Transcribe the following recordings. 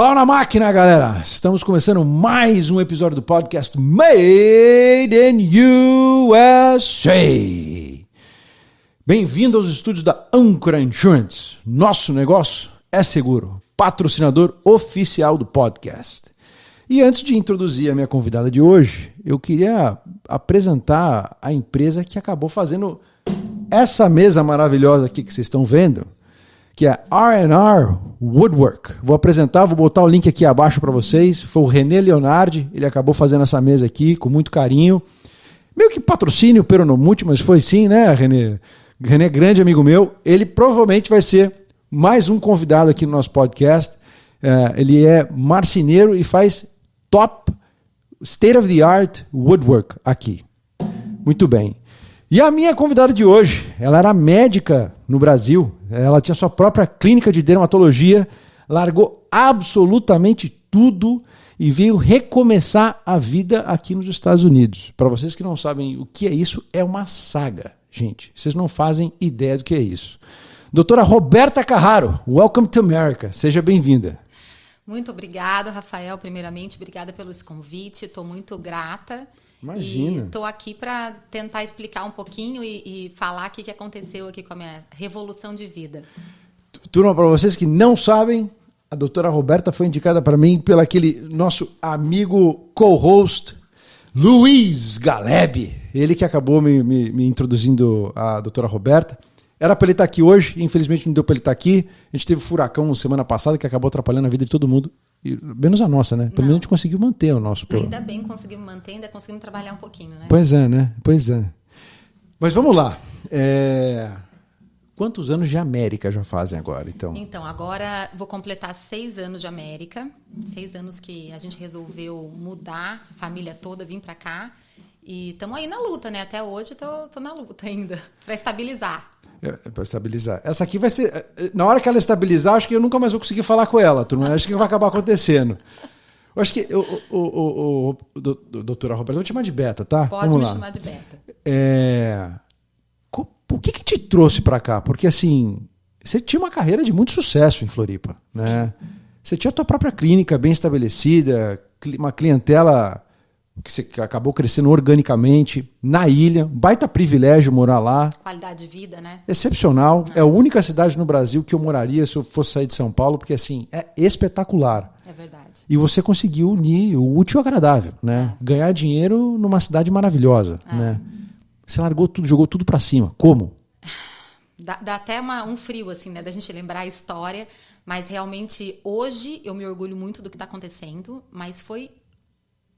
Pau na máquina, galera! Estamos começando mais um episódio do podcast Made in USA. Bem-vindo aos estúdios da Ancora Insurance. Nosso negócio é seguro. Patrocinador oficial do podcast. E antes de introduzir a minha convidada de hoje, eu queria apresentar a empresa que acabou fazendo essa mesa maravilhosa aqui que vocês estão vendo, que é R&R Woodwork. Vou apresentar, vou botar o link aqui abaixo para vocês. Foi o René Leonardi, ele acabou fazendo essa mesa aqui com muito carinho. Meio que patrocínio Peronomute, mas foi sim, né, René? René é grande amigo meu. Ele provavelmente vai ser mais um convidado aqui no nosso podcast. Ele é marceneiro e faz top state of the art woodwork aqui. Muito bem. E a minha convidada de hoje, ela era médica no Brasil, ela tinha sua própria clínica de dermatologia, largou absolutamente tudo e veio recomeçar a vida aqui nos Estados Unidos. Para vocês que não sabem o que é isso, é uma saga, gente. Vocês não fazem ideia do que é isso. Doutora Roberta Carraro, welcome to America. Seja bem-vinda. Muito obrigada, Rafael. Primeiramente, obrigada pelo convite. Estou muito grata. Imagina. E estou aqui para tentar explicar um pouquinho e falar o que aconteceu aqui com a minha revolução de vida. Turma, para vocês que não sabem, a doutora Roberta foi indicada para mim pelo aquele nosso amigo co-host, Luiz Galeb. Ele que acabou me introduzindo a doutora Roberta. Era para ele estar aqui hoje, infelizmente não deu para ele estar aqui. A gente teve um furacão semana passada que acabou atrapalhando a vida de todo mundo. E, menos a nossa, né? Pelo menos a gente conseguiu manter o nosso programa. Ainda bem que conseguimos manter, ainda conseguimos trabalhar um pouquinho, né? Pois é, né? Pois é. Mas vamos lá. Quantos anos de América já fazem agora, então? Então, agora vou completar 6 anos de América. 6 anos que a gente resolveu mudar a família toda, vir para cá. E estamos aí na luta, né? Até hoje tô na luta ainda, para estabilizar. Para estabilizar. Essa aqui vai ser... Na hora que ela estabilizar, acho que eu nunca mais vou conseguir falar com ela, turma. Acho que vai acabar acontecendo. Eu acho que... Doutora Roberta, vou te chamar de Beta, tá? Pode me chamar de Beta. O que te trouxe para cá? Porque, assim, você tinha uma carreira de muito sucesso em Floripa, né? Você tinha a tua própria clínica bem estabelecida, uma clientela que você acabou crescendo organicamente na ilha, baita privilégio morar lá. Qualidade de vida, né? Excepcional. É a única cidade no Brasil que eu moraria se eu fosse sair de São Paulo, porque assim, é espetacular. É verdade. E você conseguiu unir o útil ao agradável, né? Ganhar dinheiro numa cidade maravilhosa, né? Você largou tudo, jogou tudo pra cima. Como? Dá até um frio, assim, né? Da gente lembrar a história. Mas realmente, hoje, eu me orgulho muito do que tá acontecendo. Mas foi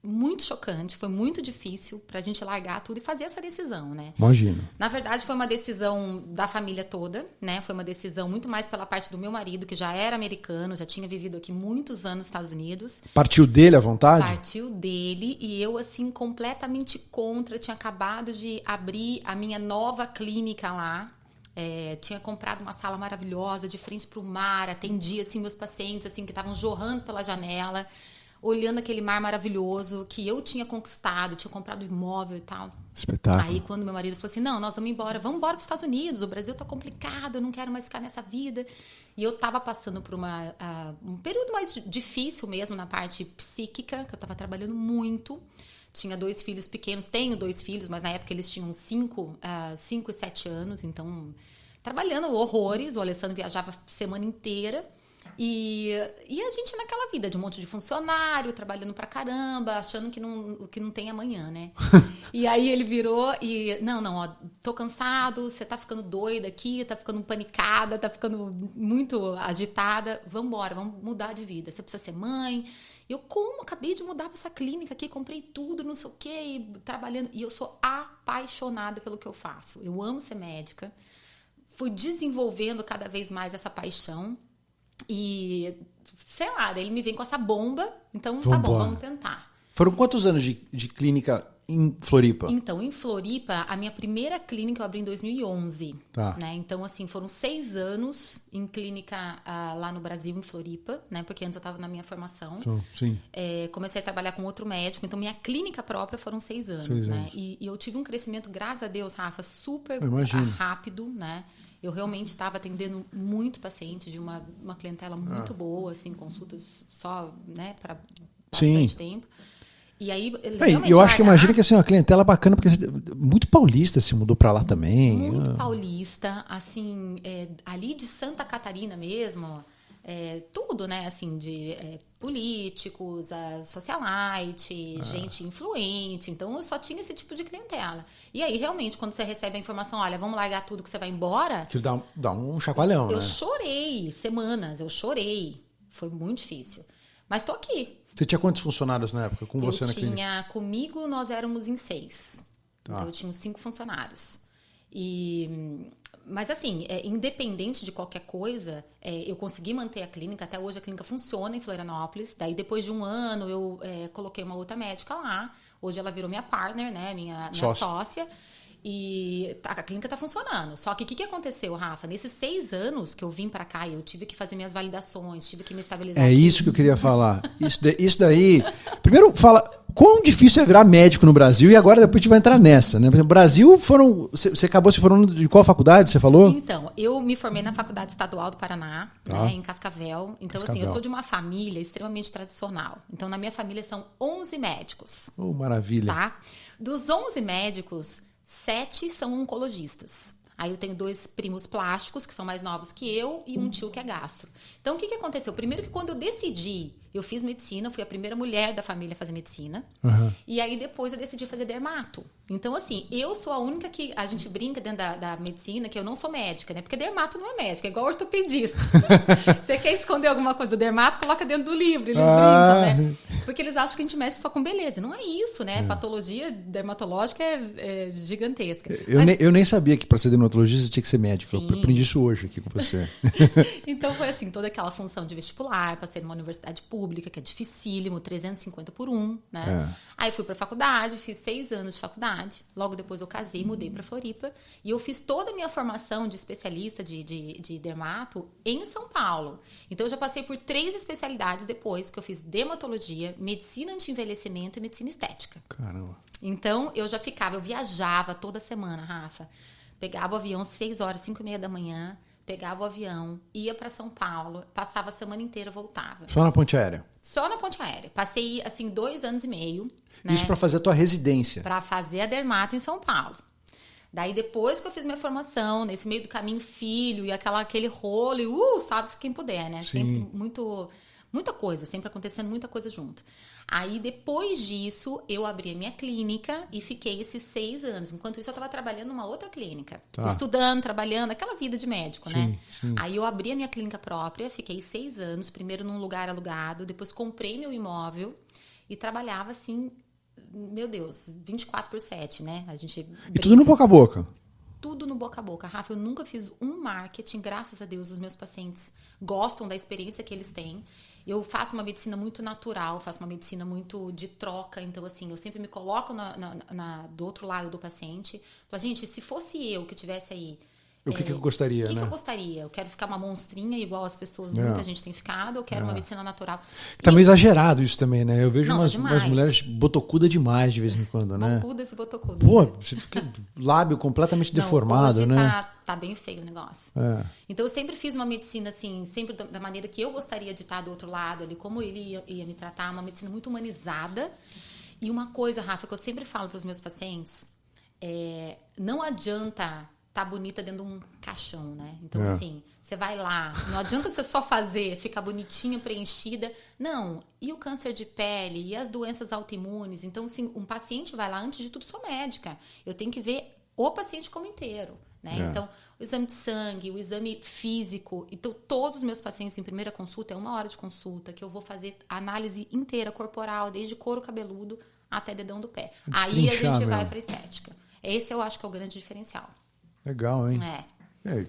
muito chocante, foi muito difícil pra gente largar tudo e fazer essa decisão, né? Imagino. Na verdade, foi uma decisão da família toda, né? Foi uma decisão muito mais pela parte do meu marido, que já era americano, já tinha vivido aqui muitos anos nos Estados Unidos. Partiu dele à vontade? Partiu dele e eu, assim, completamente contra. Tinha acabado de abrir a minha nova clínica lá. Tinha comprado uma sala maravilhosa, de frente pro mar, atendia, assim, meus pacientes, assim, que estavam jorrando pela janela, olhando aquele mar maravilhoso que eu tinha conquistado, tinha comprado imóvel e tal. Espetáculo. Aí quando meu marido falou assim, não, nós vamos embora para os Estados Unidos, o Brasil tá complicado, eu não quero mais ficar nessa vida. E eu tava passando por um período mais difícil mesmo na parte psíquica, que eu tava trabalhando muito. Tinha 2 filhos pequenos, tenho 2 filhos, mas na época eles tinham 5 e 7 anos, então trabalhando horrores, o Alessandro viajava semana inteira. E a gente naquela vida de um monte de funcionário, trabalhando pra caramba, achando que não tem amanhã, né? E aí ele virou e... Não, ó, tô cansado, você tá ficando doida aqui, tá ficando panicada, tá ficando muito agitada. Vambora, vamos mudar de vida. Você precisa ser mãe. Eu, como? Acabei de mudar pra essa clínica aqui, comprei tudo, não sei o quê, e trabalhando. E eu sou apaixonada pelo que eu faço. Eu amo ser médica. Fui desenvolvendo cada vez mais essa paixão. E, sei lá, daí ele me vem com essa bomba, então tá bom, vamos tentar. Foram quantos anos de clínica em Floripa? Então, em Floripa, a minha primeira clínica eu abri em 2011. Tá. Né? Então, assim, foram 6 anos em clínica lá no Brasil, em Floripa, né? Porque antes eu estava na minha formação. Sim. Comecei a trabalhar com outro médico, então minha clínica própria foram 6 anos, né? E eu tive um crescimento, graças a Deus, Rafa, super rápido, né? Eu realmente estava atendendo muito paciente de uma clientela muito boa, assim, consultas só, né, para bastante tempo. E aí, eu acho que imagina que assim, uma clientela bacana, porque muito paulista se mudou para lá também. Muito paulista, assim, ali de Santa Catarina mesmo, tudo, né, assim, de políticos, socialite, gente influente. Então, eu só tinha esse tipo de clientela. E aí, realmente, quando você recebe a informação, olha, vamos largar tudo que você vai embora... Aquilo dá um chacoalhão, né? Eu chorei semanas, Foi muito difícil. Mas tô aqui. Você tinha quantos funcionários na época com você na clínica? Comigo, nós éramos em 6. Então, eu tinha 5 funcionários. Mas assim, independente de qualquer coisa, eu consegui manter a clínica. Até hoje a clínica funciona em Florianópolis. Daí depois de um ano eu coloquei uma outra médica lá. Hoje ela virou minha partner, né? Minha sócia. E a clínica tá funcionando. Só que o que aconteceu, Rafa? Nesses 6 anos que eu vim para cá, eu tive que fazer minhas validações, tive que me estabilizar. Isso que eu queria falar. Isso daí... Primeiro, fala... Quão difícil é virar médico no Brasil, e agora depois a gente vai entrar nessa, né? Por exemplo, Brasil você acabou se formando de qual faculdade, você falou? Então, eu me formei na Faculdade Estadual do Paraná, né, em Cascavel. Então, assim, eu sou de uma família extremamente tradicional. Então, na minha família são 11 médicos. Oh, maravilha. Tá? Dos 11 médicos, 7 são oncologistas. Aí eu tenho 2 primos plásticos, que são mais novos que eu, e um tio que é gastro. Então, o que aconteceu? Primeiro que quando eu decidi, eu fiz medicina, fui a primeira mulher da família a fazer medicina. E aí depois eu decidi fazer dermato. Então, assim, eu sou a única que... A gente brinca dentro da medicina que eu não sou médica, né? Porque dermato não é médico, é igual ortopedista. Você quer esconder alguma coisa do dermato, coloca dentro do livro. Eles brincam, né? Porque eles acham que a gente mexe só com beleza. Não é isso, né? Patologia dermatológica é gigantesca. Eu nem sabia que para ser dermatologista tinha que ser médico. Sim. Eu aprendi isso hoje aqui com você. Então, foi assim, toda aquela função de vestibular, passei numa universidade pública, que é dificílimo, 350 por 1, né? Aí fui pra faculdade, fiz 6 anos de faculdade. Logo depois eu casei, mudei pra Floripa. E eu fiz toda a minha formação de especialista de dermato em São Paulo. Então, eu já passei por 3 especialidades depois, que eu fiz dermatologia, medicina anti-envelhecimento e medicina estética. Caramba. Então, eu viajava toda semana, Rafa. Pegava o avião 6 horas, 5h30 da manhã, pegava o avião, ia para São Paulo, passava a semana inteira, voltava. Só na ponte aérea? Só na ponte aérea. Passei, assim, 2 anos e meio. Né, isso para fazer a tua residência? Para fazer a dermato em São Paulo. Daí, depois que eu fiz minha formação, nesse meio do caminho, filho, e aquele rolo, e sabe-se quem puder, né? Sim. Sempre muita coisa, sempre acontecendo muita coisa junto. Aí, depois disso, eu abri a minha clínica e fiquei esses 6 anos. Enquanto isso, eu estava trabalhando numa outra clínica. Estudando, trabalhando, aquela vida de médico, né? Sim. Aí, eu abri a minha clínica própria, fiquei 6 anos, primeiro num lugar alugado, depois comprei meu imóvel e trabalhava, assim, meu Deus, 24/7, né? A gente E tudo no boca a boca? Tudo no boca a boca. Rafa, eu nunca fiz um marketing, graças a Deus, os meus pacientes gostam da experiência que eles têm. Eu faço uma medicina muito natural, faço uma medicina muito de troca. Então, assim, eu sempre me coloco do outro lado do paciente. Falo, gente, se fosse eu que estivesse aí... O que eu gostaria, né? O que eu gostaria? Eu quero ficar uma monstrinha igual as pessoas, muita gente tem ficado. Eu quero uma medicina natural. Tá meio exagerado isso também, né? Eu vejo umas mulheres botocuda demais de vez em quando, né? Bocudas e botocudas. Pô, você fica lábio completamente deformado, hoje né? Tá bem feio o negócio. Então, eu sempre fiz uma medicina, assim, sempre da maneira que eu gostaria de estar do outro lado ali, como ele ia me tratar, uma medicina muito humanizada. E uma coisa, Rafa, que eu sempre falo para os meus pacientes, não adianta... tá bonita dentro de um caixão, né? Então, assim, você vai lá, não adianta você só fazer, ficar bonitinha, preenchida. Não, e o câncer de pele, e as doenças autoimunes. Então, assim, um paciente vai lá, antes de tudo, sou médica. Eu tenho que ver o paciente como inteiro, né? Então, o exame de sangue, o exame físico. Então, todos os meus pacientes em primeira consulta, é 1 hora de consulta, que eu vou fazer a análise inteira, corporal, desde couro cabeludo até dedão do pé. Aí a gente vai pra estética. Esse eu acho que é o grande diferencial. Legal, hein?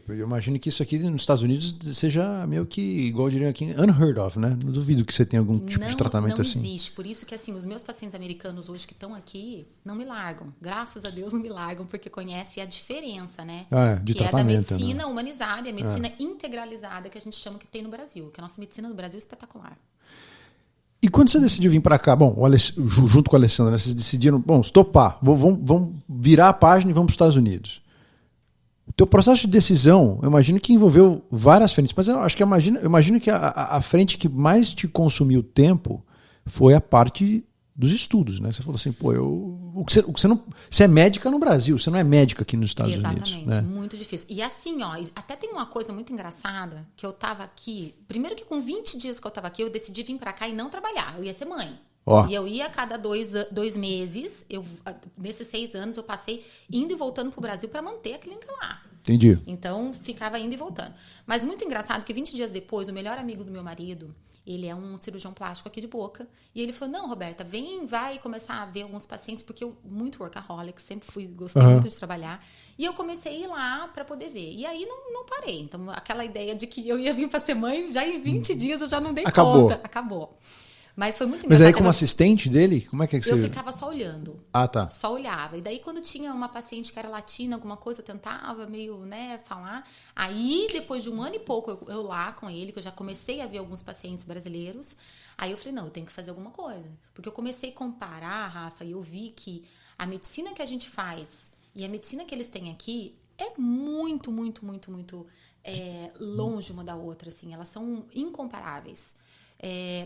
Eu imagino que isso aqui nos Estados Unidos seja meio que, igual diriam aqui, unheard of, né? Não duvido que você tenha algum tipo de tratamento assim. Não existe. Por isso que, assim, os meus pacientes americanos hoje que estão aqui não me largam. Graças a Deus não me largam, porque conhecem a diferença, né? De que tratamento, é da medicina humanizada e a medicina integralizada que a gente chama que tem no Brasil. Que a nossa medicina no Brasil é espetacular. E quando você decidiu vir para cá, bom, junto com a Alessandra, né, vocês decidiram, estopar, vamos virar a página e vamos para os Estados Unidos. O teu processo de decisão, eu imagino que envolveu várias frentes, mas eu acho que eu imagino que a frente que mais te consumiu tempo foi a parte dos estudos, né? Você falou assim, pô, você é médica no Brasil, você não é médica aqui nos Estados Unidos. Exatamente, Né? muito difícil. E assim, ó, até tem uma coisa muito engraçada, que eu tava aqui, primeiro que com 20 dias que eu tava aqui, eu decidi vir pra cá e não trabalhar, eu ia ser mãe. Ó. E eu ia a cada 2 meses, nesses 6 anos eu passei indo e voltando pro Brasil pra manter a clínica lá. Entendi. Então, ficava indo e voltando. Mas muito engraçado que 20 dias depois, o melhor amigo do meu marido, ele é um cirurgião plástico aqui de Boca, e ele falou, não, Roberta, vai começar a ver alguns pacientes, porque eu, muito workaholic, sempre gostei muito de trabalhar, e eu comecei a ir lá para poder ver. E aí, não parei. Então, aquela ideia de que eu ia vir para ser mãe, já em 20 dias eu já não dei conta. Acabou. Mas foi muito engraçado. Mas aí como assistente dele, como é que você... Eu ficava só olhando. Ah, tá. Só olhava. E daí quando tinha uma paciente que era latina, alguma coisa, eu tentava meio, né, falar. Aí, depois de 1 ano e pouco, eu lá com ele, que eu já comecei a ver alguns pacientes brasileiros. Aí eu falei, não, eu tenho que fazer alguma coisa. Porque eu comecei a comparar, Rafa, e eu vi que a medicina que a gente faz e a medicina que eles têm aqui é muito, muito, muito, muito longe uma da outra, assim. Elas são incomparáveis.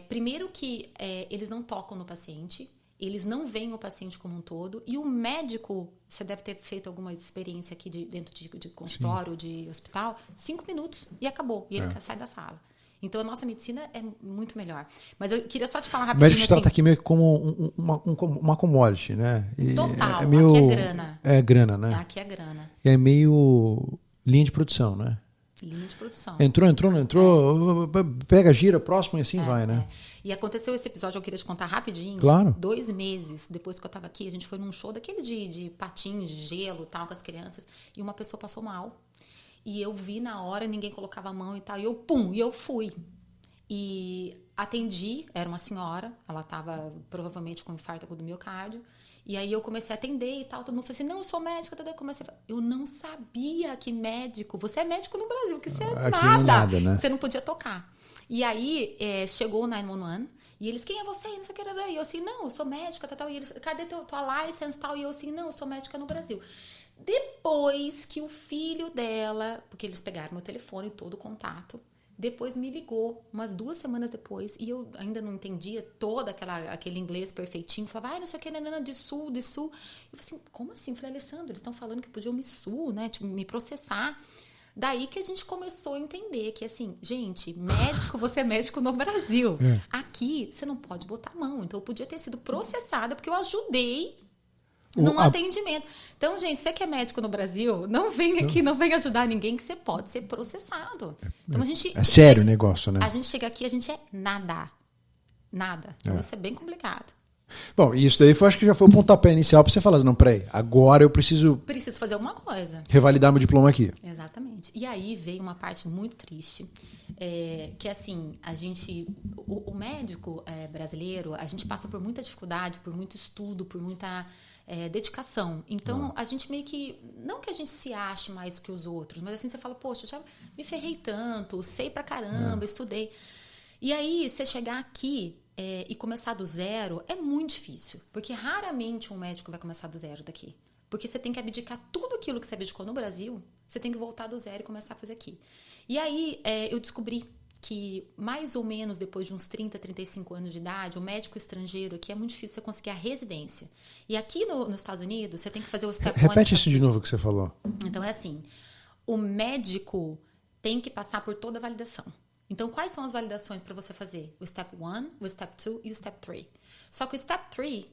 Primeiro que eles não tocam no paciente, eles não veem o paciente como um todo, e o médico, você deve ter feito alguma experiência aqui dentro de consultório, de hospital, 5 minutos e acabou, e ele sai da sala. Então a nossa medicina é muito melhor. Mas eu queria só te falar rapidinho. O médico trata aqui meio como uma commodity, né? Total, meio, aqui é grana. É grana, né? Aqui é grana. É meio linha de produção, né? Linha de produção. Entrou, não entrou, pega, gira, próximo e assim vai, né? E aconteceu esse episódio, eu queria te contar rapidinho. Claro. 2 meses depois que eu tava aqui, a gente foi num show daquele de patins, de gelo e tal, com as crianças, e uma pessoa passou mal. E eu vi na hora, ninguém colocava a mão e tal, e eu fui. E atendi, era uma senhora, ela tava provavelmente com infarto agudo do miocárdio. E aí eu comecei a atender e tal, todo mundo falou assim, não, eu sou médica, eu não sabia que médico, você é médico no Brasil, que você é nada, né? Você não podia tocar. E aí chegou o 911, e eles, quem é você? Não sei o que era. E eu assim, não, eu sou médica, tal, e eles, cadê tua license, tal? E eu assim, não, eu sou médica no Brasil. Depois que o filho dela, porque eles pegaram meu telefone, todo o contato, depois me ligou, umas 2 semanas depois, e eu ainda não entendia todo aquele inglês perfeitinho. Falava, não sei o que, nanana, de sul. Eu falei assim, como assim? Eu falei, Alessandro, eles estão falando que podiam né, tipo, me processar. Daí que a gente começou a entender que, assim, gente, você é médico no Brasil. Aqui, você não pode botar a mão. Então, eu podia ter sido processada, porque eu ajudei num atendimento. Então, gente, você que é médico no Brasil, não vem aqui, não vem ajudar ninguém, que você pode ser processado. Então, a gente... É sério o negócio, né? A gente chega aqui, a gente é nada. Nada. Então, isso é bem complicado. Bom, e isso daí acho que já foi o pontapé inicial para você falar, não, peraí, agora eu preciso fazer alguma coisa. Revalidar meu diploma aqui. Exatamente. E aí veio uma parte muito triste, que assim, o médico brasileiro, a gente passa por muita dificuldade, por muito estudo, por muita dedicação. Então, a gente meio que, não que a gente se ache mais que os outros, mas assim, você fala, poxa, eu já me ferrei tanto, sei pra caramba, estudei. E aí, você chegar aqui e começar do zero é muito difícil, porque raramente um médico vai começar do zero daqui. Porque você tem que abdicar tudo aquilo que você abdicou no Brasil, você tem que voltar do zero e começar a fazer aqui. E aí eu descobri que mais ou menos depois de uns 30, 35 anos de idade, o médico estrangeiro aqui é muito difícil você conseguir a residência. E aqui nos Estados Unidos, você tem que fazer o step 1. Repete isso de novo que você falou. Então é assim, o médico tem que passar por toda a validação. Então, quais são as validações para você fazer? O Step 1, o Step 2 e o Step 3. Só que o Step 3,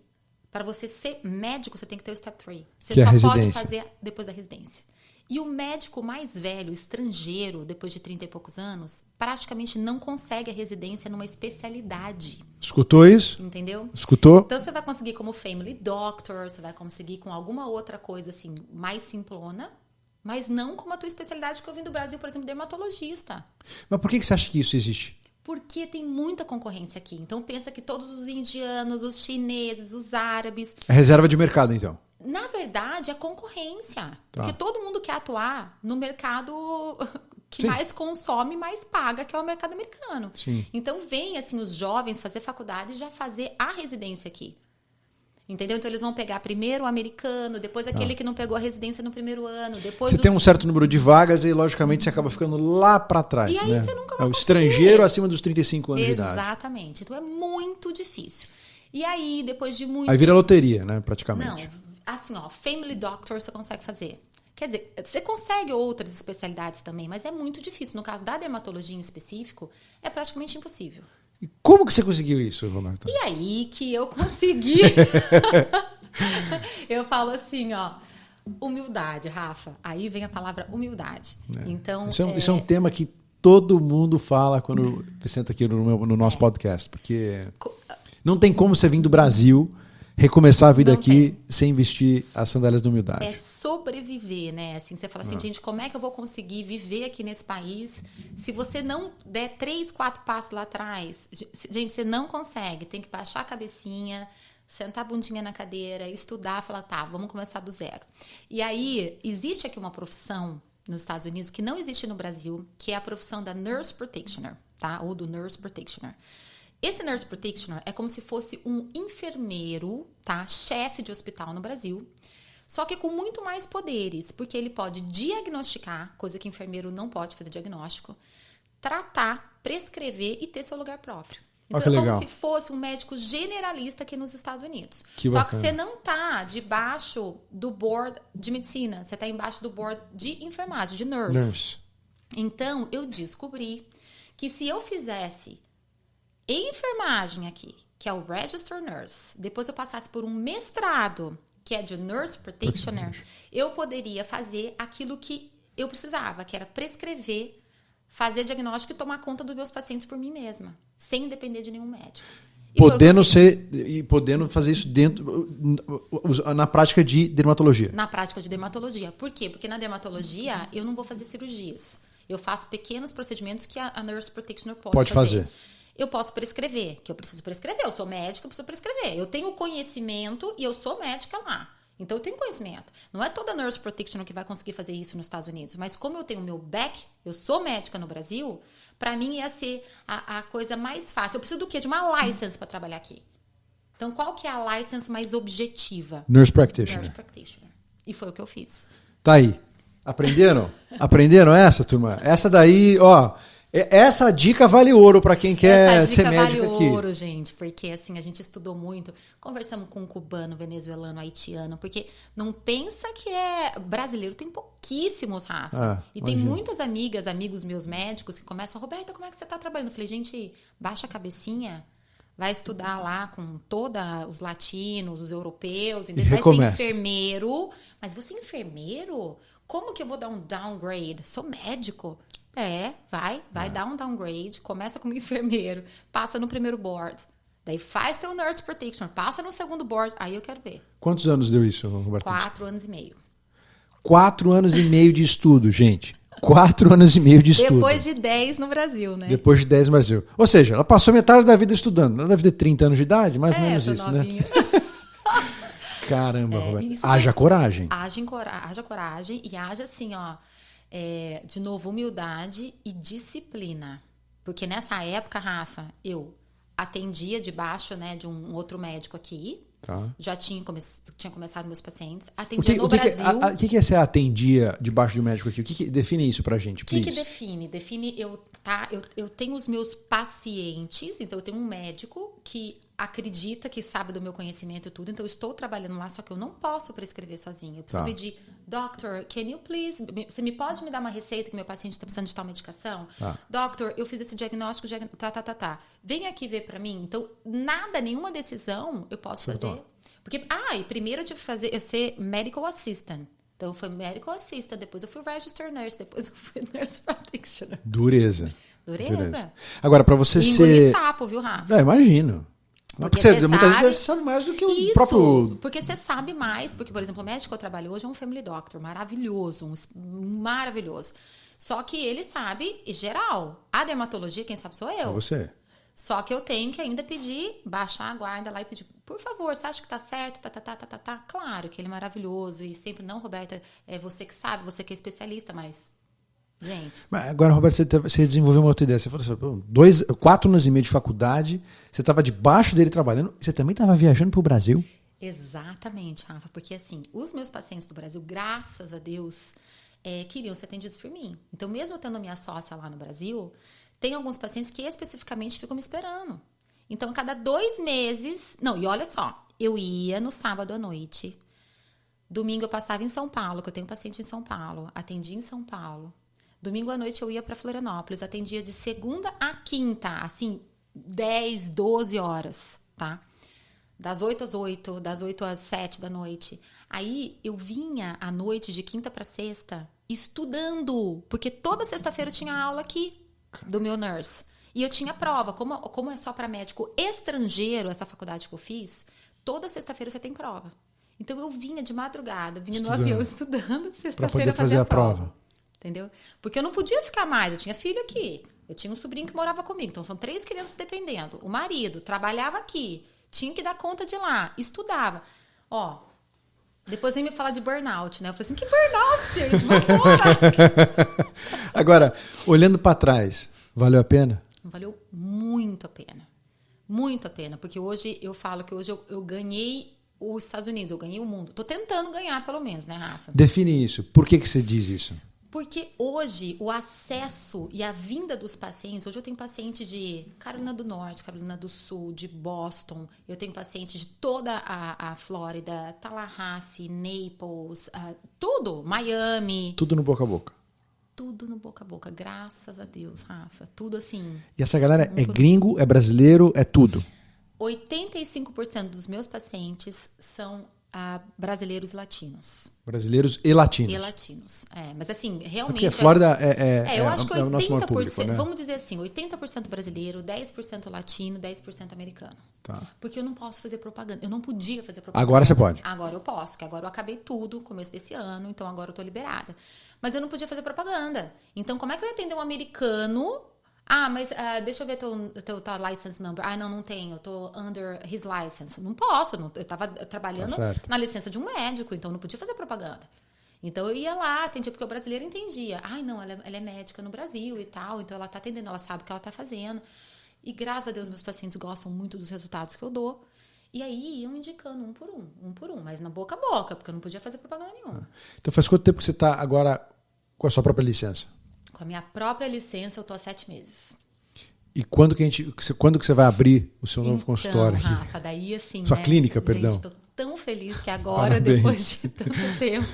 para você ser médico, você tem que ter o Step 3. Você só pode fazer depois da residência. E o médico mais velho, estrangeiro, depois de 30 e poucos anos, praticamente não consegue a residência numa especialidade. Escutou isso? Entendeu? Escutou? Então, você vai conseguir como family doctor, você vai conseguir com alguma outra coisa assim, mais simplona, mas não como a tua especialidade, que eu vim do Brasil, por exemplo, dermatologista. Mas por que você acha que isso existe? Porque tem muita concorrência aqui. Então, pensa que todos os indianos, os chineses, os árabes... É reserva de mercado, então? Na verdade, é concorrência. Porque todo mundo quer atuar no mercado que mais consome, mais paga, que é o mercado americano. Sim. Então, vem assim, os jovens fazer faculdade e já fazer a residência aqui. Entendeu? Então eles vão pegar primeiro o americano, depois aquele que não pegou a residência no primeiro ano, depois você tem um certo número de vagas e, logicamente, você acaba ficando lá para trás. E aí né? você nunca vai É o conseguir. estrangeiro acima dos 35 anos de idade. Exatamente. Então é muito difícil. E aí, depois de muitos... Aí vira loteria, né? Praticamente. Não, assim, ó, Family Doctor você consegue fazer. Quer dizer, você consegue outras especialidades também, mas é muito difícil. No caso da dermatologia em específico, é praticamente impossível. E como que você conseguiu isso, Roberta? E aí que eu consegui... Eu falo assim, ó, humildade, Rafa. Aí vem a palavra humildade. Então, isso é um tema que todo mundo fala quando senta aqui no nosso podcast, porque não tem como você vir do Brasil, recomeçar a vida Não aqui tem. sem vestir as sandálias da humildade. É sobreviver, né? Assim, você fala assim, gente, como é que eu vou conseguir viver aqui nesse país se você não der 3, 4 passos lá atrás? Gente, você não consegue. Tem que baixar a cabecinha, sentar a bundinha na cadeira, estudar, falar, tá, vamos começar do zero. E aí, existe aqui uma profissão nos Estados Unidos que não existe no Brasil, que é a profissão da Nurse Practitioner, tá? Ou do Nurse Practitioner. Esse Nurse Practitioner é como se fosse um enfermeiro, tá? Chefe de hospital no Brasil, só que com muito mais poderes, porque ele pode diagnosticar, coisa que enfermeiro não pode fazer diagnóstico, tratar, prescrever e ter seu lugar próprio. Então que é legal. como se fosse um médico generalista aqui nos Estados Unidos. Que Só bacana. que você não tá debaixo do board de medicina, você tá embaixo do board de enfermagem, de nurse. Então eu descobri que se eu fizesse enfermagem aqui, que é o Register Nurse, depois eu passasse por um mestrado, que é de Nurse Practitioner, eu poderia fazer aquilo que eu precisava, que era prescrever, fazer diagnóstico e tomar conta dos meus pacientes por mim mesma, sem depender de nenhum médico. Podendo fazer isso dentro na prática de dermatologia. Na prática de dermatologia. Por quê? Porque na dermatologia eu não vou fazer cirurgias. Eu faço pequenos procedimentos que a Nurse Practitioner pode fazer. Eu posso prescrever, que eu preciso prescrever. Eu sou médica, eu preciso prescrever. Eu tenho conhecimento e eu sou médica lá. Então, eu tenho conhecimento. Não é toda Nurse Practitioner que vai conseguir fazer isso nos Estados Unidos. Mas como eu tenho o meu back, eu sou médica no Brasil, para mim ia ser a coisa mais fácil. Eu preciso do quê? De uma license para trabalhar aqui. Então, qual que é a license mais objetiva? Nurse Practitioner. Nurse Practitioner. E foi o que eu fiz. Tá aí. Aprenderam? Aprenderam essa, turma? Essa daí, ó... Essa dica vale ouro para quem quer ser médico aqui. Essa dica vale ouro, gente, porque assim, a gente estudou muito, conversamos com um cubano, venezuelano, haitiano, porque não pensa que é brasileiro, tem pouquíssimos, Rafa. E tem muitas amigas, amigos meus médicos que começam, Roberta, como é que você tá trabalhando? Eu falei, gente, baixa a cabecinha, vai estudar lá com todos os latinos, os europeus, vai ser enfermeiro. Mas você é enfermeiro? Como que eu vou dar um downgrade? Sou médico. Vai dar um downgrade, começa como enfermeiro, passa no primeiro board, daí faz teu Nurse Practitioner, passa no segundo board, aí eu quero ver. Quantos anos deu isso, Roberto? 4 anos e meio. 4 anos e meio de estudo, gente. 4 anos e meio de estudo. Depois de 10 no Brasil, né? Depois de 10 no Brasil. Ou seja, ela passou metade da vida estudando. Ela deve ter 30 anos de idade, mais ou menos isso, novinha. Né? Caramba, Roberto. Haja coragem. Haja coragem e haja assim, ó. De novo, humildade e disciplina. Porque nessa época, Rafa, eu atendia debaixo, né, de um outro médico aqui. Tá. Já tinha começado meus pacientes. Atendia no Brasil. O que é você atendia debaixo de um médico aqui? O que define isso pra gente, please? O que define? Define, eu tenho os meus pacientes, então eu tenho um médico que acredita que sabe do meu conhecimento e tudo, então eu estou trabalhando lá, só que eu não posso prescrever sozinha. Eu preciso pedir, doctor, can you please, você me pode me dar uma receita que meu paciente está precisando de tal medicação? Doctor, eu fiz esse diagnóstico, vem aqui ver pra mim. Então, nenhuma decisão eu posso fazer. Porque, e primeiro eu tive que ser medical assistant. Então, eu fui medical assistant, depois eu fui register nurse, depois eu fui nurse practitioner. Dureza. Agora, pra você engolir sapo, viu, Rafa? Imagino. Porque muitas vezes você sabe mais do que o próprio... Porque você sabe mais. Porque, por exemplo, o médico que eu trabalho hoje é um family doctor maravilhoso. Maravilhoso. Só que ele sabe geral. A dermatologia, quem sabe sou eu. É você. Só que eu tenho que ainda pedir, baixar a guarda lá e pedir, por favor, você acha que tá certo? Claro que ele é maravilhoso. E sempre, não, Roberta, é você que sabe, você que é especialista, mas... Gente. Mas agora, Roberto, você desenvolveu uma outra ideia. Você falou assim, 4 anos e meio de faculdade, você estava debaixo dele trabalhando, você também estava viajando para o Brasil? Exatamente, Rafa, porque assim, os meus pacientes do Brasil, graças a Deus, queriam ser atendidos por mim. Então, mesmo eu tendo a minha sócia lá no Brasil, tem alguns pacientes que especificamente ficam me esperando. Então, a cada 2 meses... Não, e olha só, eu ia no sábado à noite, domingo eu passava em São Paulo, que eu tenho paciente em São Paulo, atendia em São Paulo. Domingo à noite eu ia para Florianópolis, atendia de segunda a quinta, assim, 10, 12 horas, tá? Das 8 às 8, das 8 às 7 da noite. Aí eu vinha à noite de quinta para sexta estudando, porque toda sexta-feira eu tinha aula aqui do meu nurse. E eu tinha prova. Como é só para médico estrangeiro, essa faculdade que eu fiz, toda sexta-feira você tem prova. Então eu vinha de madrugada, vinha no avião estudando, sexta-feira fazer a prova. Entendeu? Porque eu não podia ficar mais, eu tinha filho aqui. Eu tinha um sobrinho que morava comigo, então são 3 crianças dependendo. O marido trabalhava aqui, tinha que dar conta de lá, estudava. Ó, depois vem me falar de burnout, né? Eu falei assim, que burnout, gente? Vambora! Agora, olhando para trás, valeu a pena? Valeu muito a pena. Muito a pena, porque hoje eu falo que hoje eu ganhei os Estados Unidos, eu ganhei o mundo. Tô tentando ganhar, pelo menos, né, Rafa? Define isso. Por que você diz isso? Porque hoje o acesso e a vinda dos pacientes, hoje eu tenho paciente de Carolina do Norte, Carolina do Sul, de Boston, eu tenho paciente de toda a Flórida, Tallahassee, Naples, tudo, Miami. Tudo no boca a boca. Tudo no boca a boca, graças a Deus, Rafa. Tudo assim. E essa galera é gringo, é brasileiro, é tudo? 85% dos meus pacientes são brasileiros e latinos. Brasileiros e latinos. E latinos. Mas assim, realmente... Porque a Flórida eu acho que 80%, o nosso maior público, né? Vamos dizer assim, 80% brasileiro, 10% latino, 10% americano. Tá. Porque eu não posso fazer propaganda. Eu não podia fazer propaganda. Agora você pode. Agora eu posso, porque agora eu acabei tudo no começo desse ano, então agora eu tô liberada. Mas eu não podia fazer propaganda. Então, como é que eu ia atender um americano... mas deixa eu ver teu license number. Não tenho. Eu tô under his license. Não posso. Eu tava trabalhando na licença de um médico, então eu não podia fazer propaganda. Então eu ia lá, atendia, porque o brasileiro entendia. Ela é médica no Brasil e tal, então ela tá atendendo, ela sabe o que ela tá fazendo. E graças a Deus meus pacientes gostam muito dos resultados que eu dou. E aí iam indicando um por um, mas na boca a boca, porque eu não podia fazer propaganda nenhuma. Então faz quanto tempo que você tá agora com a sua própria licença? Com a minha própria licença, eu tô há 7 meses. E quando que você vai abrir o seu novo consultório? Rafa, daí assim... Sua clínica, perdão. Gente, tô tão feliz que agora, depois de tanto tempo...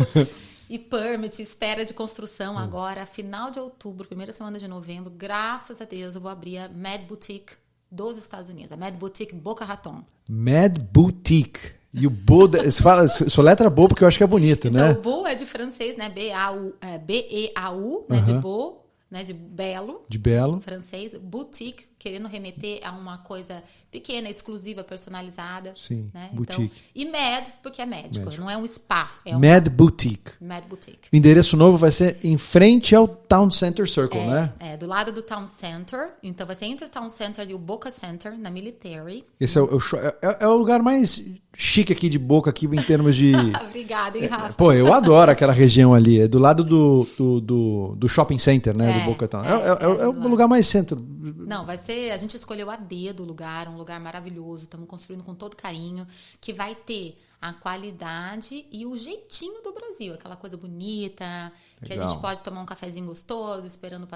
E permit, espera de construção agora, final de outubro, primeira semana de novembro, graças a Deus, eu vou abrir a Med Boutique dos Estados Unidos. A Med Boutique Boca Raton. Med Boutique. E o Bo, sua letra boa porque eu acho que é bonito, então, né? O Bo é de francês, né? B-E-A-U, né? De Bo, né? De belo. De belo. Francês. Boutique, querendo remeter a uma coisa pequena, exclusiva, personalizada. Sim, né? boutique. Então, e Med, porque é médico, não é um spa. É Med Boutique. Med Boutique. O endereço novo vai ser em frente ao Town Center Circle, né? Do lado do Town Center. Então, vai ser entre o Town Center e o Boca Center, na Military. Esse é o lugar mais chique aqui de Boca, aqui em termos de... Obrigada, hein, Rafa? Pô, eu adoro aquela região ali. É do lado do shopping center, né? Do Boca Town. É o lugar mais centro. Não, vai ser... A gente escolheu a dedo o lugar, um lugar maravilhoso. Estamos construindo com todo carinho. Que vai ter a qualidade e o jeitinho do Brasil. Aquela coisa bonita, que a gente pode tomar um cafezinho gostoso, esperando o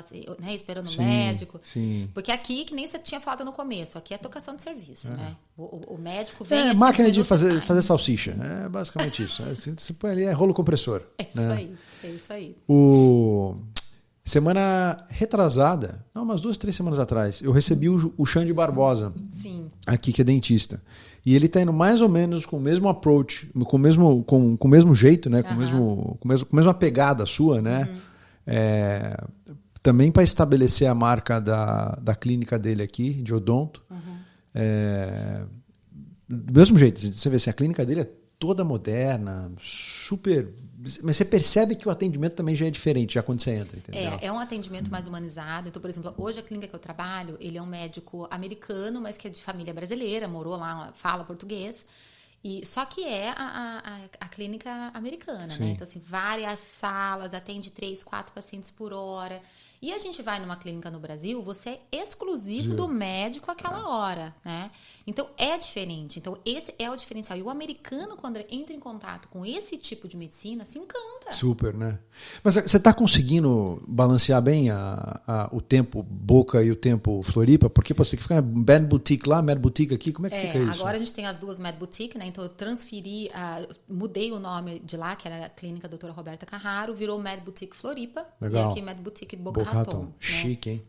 médico. Sim. Porque aqui, que nem você tinha falado no começo, aqui é tocação de serviço, né? O médico vem... É máquina de fazer salsicha. É basicamente isso. Você põe ali, é rolo compressor. É isso aí, é isso aí. Semana retrasada, umas 2, 3 semanas atrás, eu recebi o Xande Barbosa, Sim. aqui, que é dentista. E ele está indo mais ou menos com o mesmo approach, com o mesmo jeito, né? Com a mesma pegada sua, né? Também para estabelecer a marca da clínica dele aqui, de odonto. Do mesmo jeito, você vê assim, a clínica dele é toda moderna, super... Mas você percebe que o atendimento também já é diferente, já quando você entra, entendeu? É um atendimento mais humanizado. Então, por exemplo, hoje a clínica que eu trabalho, ele é um médico americano, mas que é de família brasileira, morou lá, fala português. Só que é a clínica americana, né? Então, assim, várias salas, atende 3, 4 pacientes por hora. E a gente vai numa clínica no Brasil, você é exclusivo do médico àquela hora, né? Então, é diferente. Então, esse é o diferencial. E o americano, quando entra em contato com esse tipo de medicina, se encanta. Super, né? Mas você está conseguindo balancear bem o tempo Boca e o tempo Floripa? Porque você tem que ficar Mad Boutique lá, Mad Boutique aqui, como é que fica isso? Agora a gente tem as duas Mad Boutique, né? Então eu transferi, mudei o nome de lá, que era a clínica doutora Roberta Carraro, virou Mad Boutique Floripa. Legal. E aqui Mad Boutique Boca Raton. Né? Chique, hein?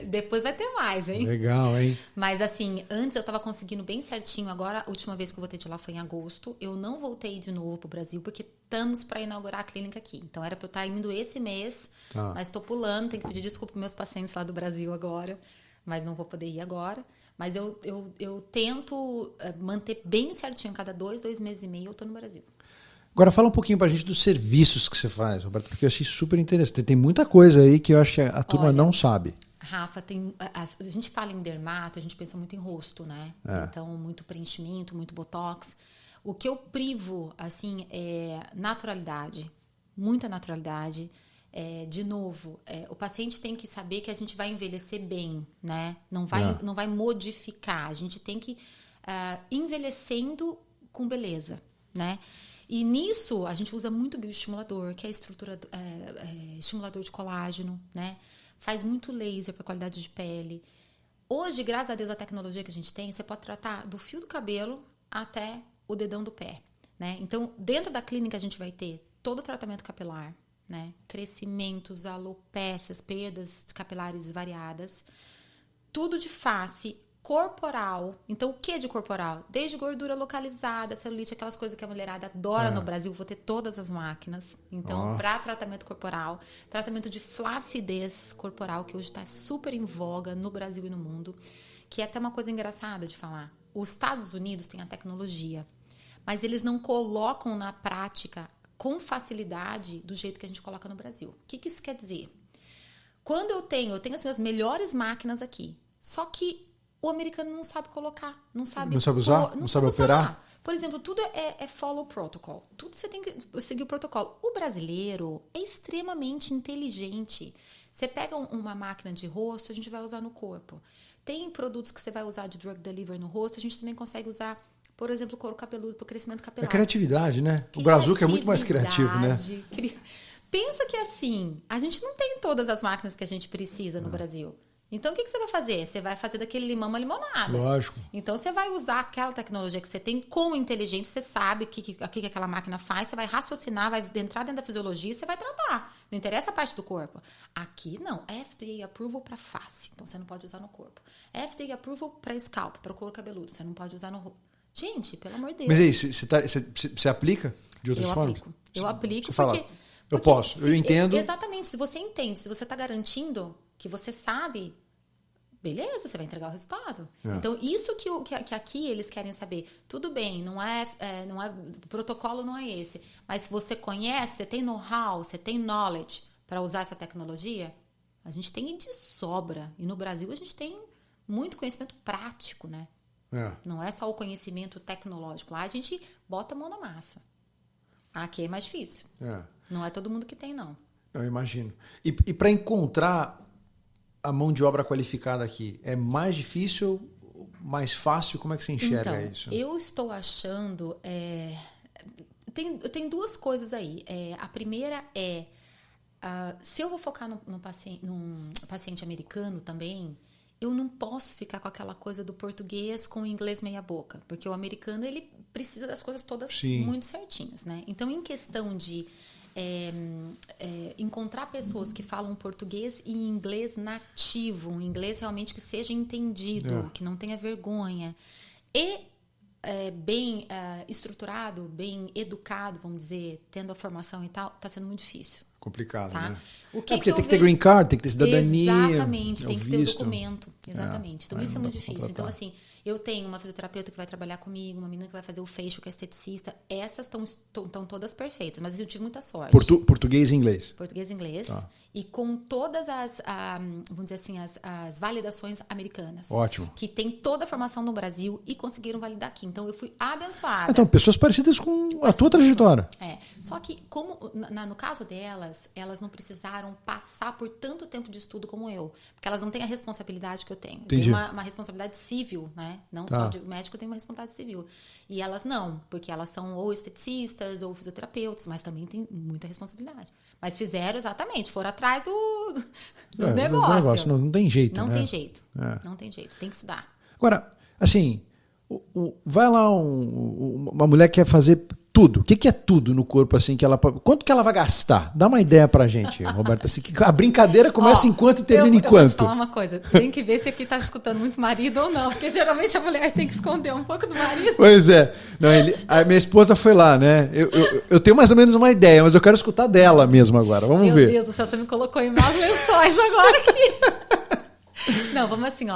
Depois vai ter mais, hein? Legal, hein? Mas assim, antes eu tava conseguindo bem certinho. Agora, a última vez que eu voltei de lá foi em agosto. Eu não voltei de novo pro Brasil, porque estamos para inaugurar a clínica aqui. Então era pra eu estar indo esse mês, mas tô pulando. Tenho que pedir desculpa pros meus pacientes lá do Brasil agora. Mas não vou poder ir agora. Mas eu tento manter bem certinho. Cada 2 meses e meio eu tô no Brasil. Agora fala um pouquinho pra gente dos serviços que você faz, Roberto, porque eu achei super interessante. Tem muita coisa aí que eu acho que a turma não sabe. Rafa, a gente fala em dermato, a gente pensa muito em rosto, né? Então, muito preenchimento, muito botox. O que eu privo, assim, é naturalidade. Muita naturalidade. De novo, o paciente tem que saber que a gente vai envelhecer bem, né? Não vai modificar. A gente tem que envelhecendo com beleza, né? E nisso, a gente usa muito bioestimulador, que é estimulador de colágeno, né? Faz muito laser para qualidade de pele. Hoje, graças a Deus, a tecnologia que a gente tem, você pode tratar do fio do cabelo até o dedão do pé, né? Então, dentro da clínica, a gente vai ter todo o tratamento capilar, né? Crescimentos, alopécias, perdas capilares variadas. Tudo de face, corporal. Então, o que é de corporal? Desde gordura localizada, celulite, aquelas coisas que a mulherada adora no Brasil. Vou ter todas as máquinas. Então, para tratamento corporal, tratamento de flacidez corporal, que hoje está super em voga no Brasil e no mundo, que é até uma coisa engraçada de falar. Os Estados Unidos têm a tecnologia, mas eles não colocam na prática com facilidade do jeito que a gente coloca no Brasil. O que isso quer dizer? Quando eu tenho assim, as melhores máquinas aqui, só que o americano não sabe colocar, não sabe usar, não sabe operar. Por exemplo, tudo é follow protocol. Tudo você tem que seguir o protocolo. O brasileiro é extremamente inteligente. Você pega uma máquina de rosto, a gente vai usar no corpo. Tem produtos que você vai usar de drug delivery no rosto, a gente também consegue usar, por exemplo, couro cabeludo para o crescimento capilar. É criatividade, né? O Brazuca é muito mais criativo, né? Pensa que assim, a gente não tem todas as máquinas que a gente precisa no Brasil. Então, o que você vai fazer? Você vai fazer daquele limão uma limonada. Lógico. Então, você vai usar aquela tecnologia que você tem com inteligência, você sabe o que aquela máquina faz, você vai raciocinar, vai entrar dentro da fisiologia e você vai tratar. Não interessa a parte do corpo. Aqui, não. FDA approval para face. Então, você não pode usar no corpo. FDA approval para scalp, para o couro cabeludo. Você não pode usar no rosto. Gente, pelo amor de Deus. Mas aí, você aplica de outras formas? Eu aplico porque eu posso, eu entendo. Exatamente. Se você entende, se você está garantindo que você sabe, beleza, você vai entregar o resultado. Então, isso que aqui eles querem saber. Tudo bem, não é, o protocolo não é esse. Mas se você conhece, você tem know-how, você tem knowledge para usar essa tecnologia, a gente tem de sobra. E no Brasil a gente tem muito conhecimento prático, né? Não é só o conhecimento tecnológico. Lá a gente bota a mão na massa. Aqui é mais difícil. Não é todo mundo que tem, não. Eu imagino. E para encontrar a mão de obra qualificada aqui, é mais difícil, mais fácil? Como é que você enxerga isso? Eu estou achando... Tem duas coisas aí. A primeira é... se eu vou focar num paciente americano também, eu não posso ficar com aquela coisa do português com o inglês meia boca. Porque o americano, ele precisa das coisas todas muito certinhas, né? Então, em questão de... encontrar pessoas que falam português e inglês nativo, um inglês realmente que seja entendido, que não tenha vergonha, e bem estruturado, bem educado, vamos dizer, tendo a formação e tal, está sendo muito difícil. Complicado, tá? né? Porque tem que ter green card, tem que ter cidadania. Exatamente, tem que ter o documento. Exatamente. Então, isso é muito difícil. Então, assim, Eu tenho uma fisioterapeuta que vai trabalhar comigo, uma menina que vai fazer o facial, que é esteticista. Essas estão todas perfeitas, mas eu tive muita sorte. Português e inglês. Português e inglês. Tá. E com todas vamos dizer assim, as validações americanas. Ótimo. Que tem toda a formação no Brasil e conseguiram validar aqui. Então, eu fui abençoada. Então, pessoas parecidas com a tua trajetória. Só que, como no caso delas, elas não precisaram passar por tanto tempo de estudo como eu. Porque elas não têm a responsabilidade que eu tenho. Entendi. Eu tenho uma responsabilidade civil, né? Não só de médico, eu tenho uma responsabilidade civil. E elas não, porque elas são ou esteticistas ou fisioterapeutas, mas também tem muita responsabilidade. Mas fizeram exatamente, foram atrás do negócio. Não tem jeito, Não né? tem jeito. Não tem jeito, tem que estudar. Agora, assim, vai lá uma mulher que quer fazer tudo. O que é tudo no corpo, assim, quanto que ela vai gastar? Dá uma ideia pra gente, Roberta. Assim, a brincadeira começa enquanto e termina enquanto. Eu vou te falar uma coisa, tem que ver se aqui tá escutando muito marido ou não, porque geralmente a mulher tem que esconder um pouco do marido. Pois é. Não, a minha esposa foi lá, né? Eu tenho mais ou menos uma ideia, mas eu quero escutar dela mesmo agora. Vamos ver. Meu Deus do céu, você me colocou em maus lençóis agora aqui. Não, vamos assim,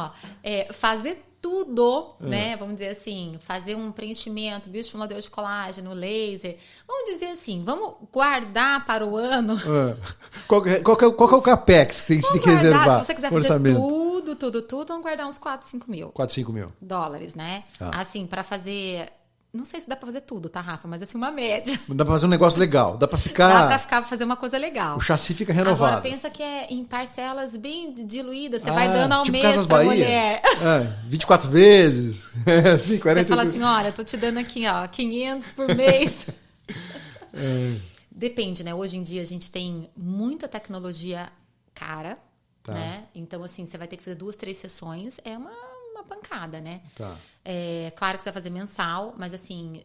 fazer tudo, né? Vamos dizer assim, fazer um preenchimento, bioestimulador de colágeno, laser. Vamos dizer assim, vamos guardar para o ano. Qual é o capex que você tem que reservar? Se você quiser fazer tudo, vamos guardar uns 4, 5 mil. 4, 5 mil. Dólares, né? Assim, para fazer... Não sei se dá pra fazer tudo, tá, Rafa? Mas assim, uma média. Dá pra fazer um negócio legal. Dá pra fazer uma coisa legal. O chassi fica renovado. Agora, pensa que é em parcelas bem diluídas. Você vai dando ao mês Casas pra Bahia. mulher. 24 vezes. Assim, 40 Você fala assim, olha, tô te dando aqui, 500 por mês. Depende, né? Hoje em dia a gente tem muita tecnologia cara, né? Então, assim, você vai ter que fazer 2, 3 sessões. É uma pancada, né? Claro que você vai fazer mensal, mas assim,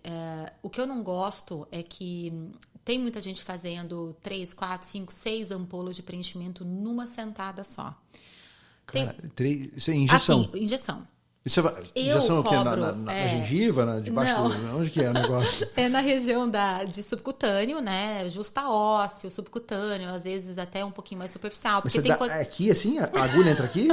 o que eu não gosto é que tem muita gente fazendo 3, 4, 5, 6 ampolas de preenchimento numa sentada só. Cara, isso é injeção? Assim, injeção. Injeção o quê? Na gengiva? Debaixo onde que é o negócio? É na região de subcutâneo, né? Justa ósseo, subcutâneo, às vezes até um pouquinho mais superficial. Porque tem coisa... Aqui, assim? A agulha entra aqui?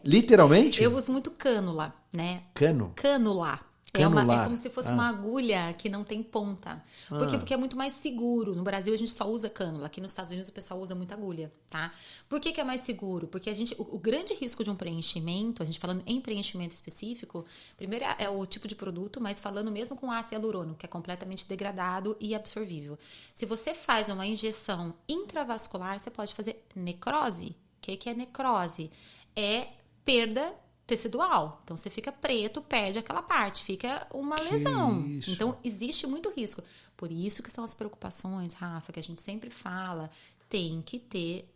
Literalmente? Eu uso muito cânula, né? Cânula. É como se fosse uma agulha que não tem ponta. Por quê? Porque é muito mais seguro. No Brasil a gente só usa cânula. Aqui nos Estados Unidos o pessoal usa muita agulha, tá? Por que é mais seguro? Porque o grande risco de um preenchimento, a gente falando em preenchimento específico, primeiro é o tipo de produto, mas falando mesmo com ácido hialurônico, que é completamente degradado e absorvível. Se você faz uma injeção intravascular, você pode fazer necrose. O que é necrose? É perda tecidual. Então, você fica preto, perde aquela parte, fica uma lesão. Isso. Então, existe muito risco. Por isso que são as preocupações, Rafa, que a gente sempre fala, tem que ter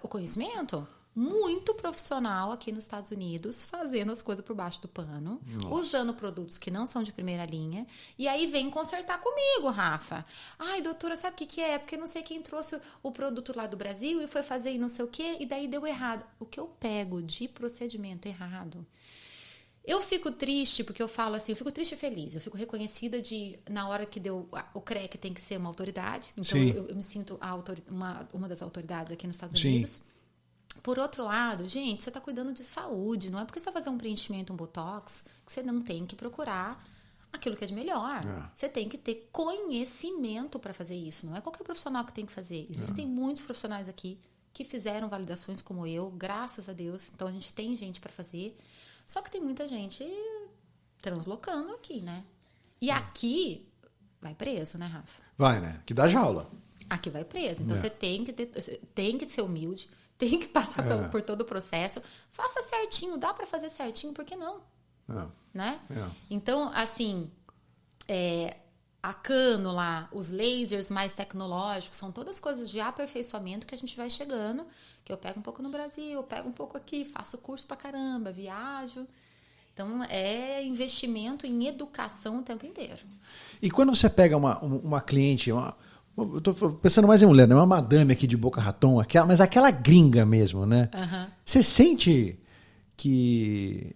o conhecimento muito profissional aqui nos Estados Unidos, fazendo as coisas por baixo do pano, usando produtos que não são de primeira linha, e aí vem consertar comigo, Rafa. Ai, doutora, sabe o que é? Porque não sei quem trouxe o produto lá do Brasil e foi fazer e não sei o quê, e daí deu errado. O que eu pego de procedimento errado? Eu fico triste, porque eu falo assim, eu fico triste e feliz. Eu fico reconhecida na hora que deu o CREC tem que ser uma autoridade. Então, eu me sinto uma das autoridades aqui nos Estados Unidos. Por outro lado, gente, você está cuidando de saúde. Não é porque você vai fazer um preenchimento, um botox, que você não tem que procurar aquilo que é de melhor. Você tem que ter conhecimento para fazer isso. Não é qualquer profissional que tem que fazer. Existem muitos profissionais aqui que fizeram validações como eu, graças a Deus. Então, a gente tem gente para fazer. Só que tem muita gente translocando aqui, né? E aqui vai preso, né, Rafa? Vai, né? Que dá jaula. Aqui vai preso. Então, você tem que ser humilde, tem que passar por todo o processo. Faça certinho, dá para fazer certinho, por que não? Né? Então, assim, a cânula, os lasers mais tecnológicos, são todas coisas de aperfeiçoamento que a gente vai chegando, que eu pego um pouco no Brasil, pego um pouco aqui, faço curso pra caramba, viajo. Então, é investimento em educação o tempo inteiro. E quando você pega uma cliente, eu tô pensando mais em mulher, né? Uma madame aqui de Boca Raton, mas aquela gringa mesmo, né? Você sente que...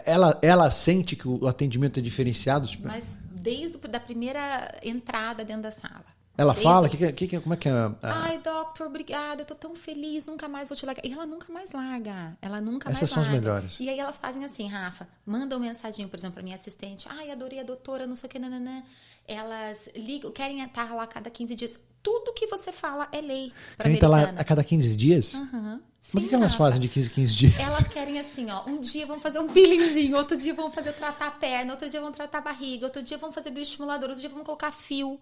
Ela sente que o atendimento é diferenciado? Mas desde a primeira entrada dentro da sala. Ela fala? Como é que é? Ai, doctor, obrigada, eu tô tão feliz, nunca mais vou te largar. E ela nunca mais larga. Ela nunca mais larga. Essas são as melhores. E aí elas fazem assim, Rafa, mandam mensagem, por exemplo, pra minha assistente. Ai, adorei a doutora, não sei o que, nananã. Elas ligam, querem estar lá a cada 15 dias. Tudo que você fala é lei. Querem estar lá a cada 15 dias? Uhum. Mas o que elas fazem de 15 dias? Elas querem assim, ó, um dia vão fazer um peelingzinho, outro dia vão tratar a perna, outro dia vão tratar a barriga, outro dia vão fazer bioestimulador, outro dia vão colocar fio.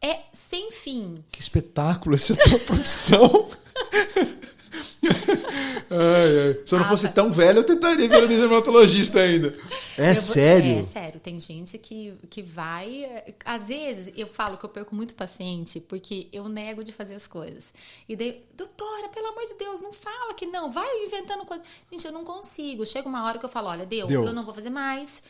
É sem fim. Que espetáculo essa tua profissão. Se eu não fosse tão velho, eu tentaria virar dermatologista ainda. Sério? É sério. Tem gente que vai... Às vezes, eu falo que eu perco muito paciente porque eu nego de fazer as coisas. E daí, doutora, pelo amor de Deus, não fala que não. Vai inventando coisas. Gente, eu não consigo. Chega uma hora que eu falo, olha, deu. Eu não vou fazer mais.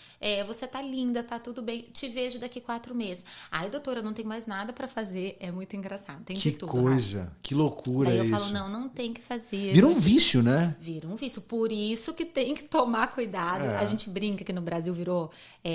Você tá linda, tá tudo bem. Te vejo daqui 4 meses. Ai, doutora, não tem mais nada pra fazer. É muito engraçado. Tem que de tudo. Coisa. Que loucura daí isso. Aí eu falo, não tem que fazer. Vira um vício, né? Vira um vício. Por isso que tem que tomar cuidado. A gente brinca que no Brasil virou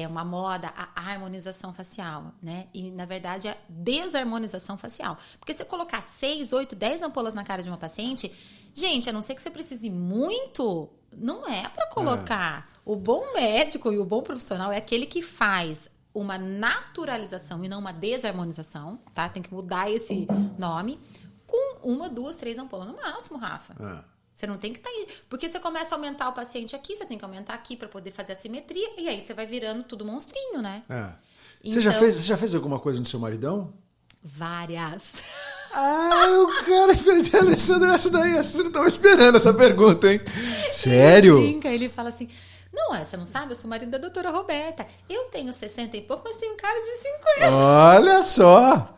uma moda a harmonização facial, né? E, na verdade, é desarmonização facial. Porque se você colocar 6, 8, 10 ampolas na cara de uma paciente, gente, a não ser que você precise muito, não é para colocar. O bom médico e o bom profissional é aquele que faz uma naturalização e não uma desarmonização, tá? Tem que mudar esse nome. Com 1, 2, 3 ampolas no máximo, Rafa. Você não tem que estar aí. Porque você começa a aumentar o paciente aqui, você tem que aumentar aqui para poder fazer a simetria, e aí você vai virando tudo monstrinho, né? Então, você já fez alguma coisa no seu maridão? Várias. O cara fez, Alessandro, essa daí, você não estava esperando essa pergunta, hein? Sério? Ele brinca, ele fala assim, não, você não sabe, eu sou marido da doutora Roberta. Eu tenho 60 e pouco, mas tenho cara de 50. Olha só!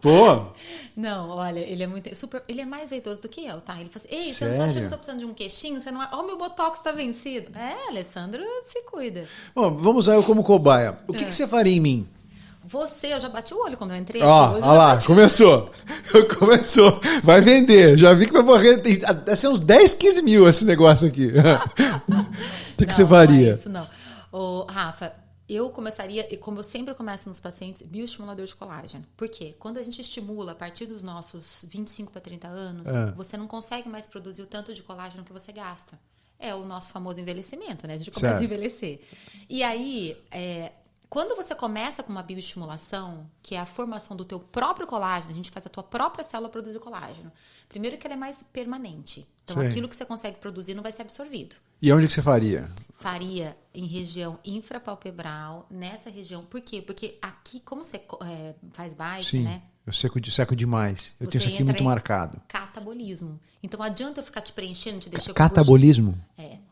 Pô! Não, olha, ele é muito ele é mais vaidoso do que eu, tá? Ele fala assim, ei, Sério? você não tá achando que eu tô precisando de um queixinho? Você não... Ó, meu botox tá vencido. Alessandro, se cuida. Bom, vamos usar eu como cobaia. O que você faria em mim? Eu já bati o olho quando eu entrei. Olha lá, começou. Vai vender. Já vi que vai morrer. Deve ser uns 10, 15 mil esse negócio aqui. O que você faria? Não é isso, não. Rafa, eu começaria, como eu sempre começo nos pacientes, bioestimulador de colágeno. Por quê? Quando a gente estimula a partir dos nossos 25 para 30 anos, você não consegue mais produzir o tanto de colágeno que você gasta. É o nosso famoso envelhecimento, né? A gente começa a envelhecer. E aí, quando você começa com uma bioestimulação, que é a formação do teu próprio colágeno, a gente faz a tua própria célula produzir colágeno. Primeiro que ela é mais permanente. Então, aquilo que você consegue produzir não vai ser absorvido. E onde que você faria? Faria em região infrapalpebral, nessa região. Por quê? Porque aqui, como você faz bike, né? Eu seco demais. Eu tenho isso aqui muito marcado. Catabolismo. Então, adianta eu ficar te preenchendo, te deixar... Catabolismo?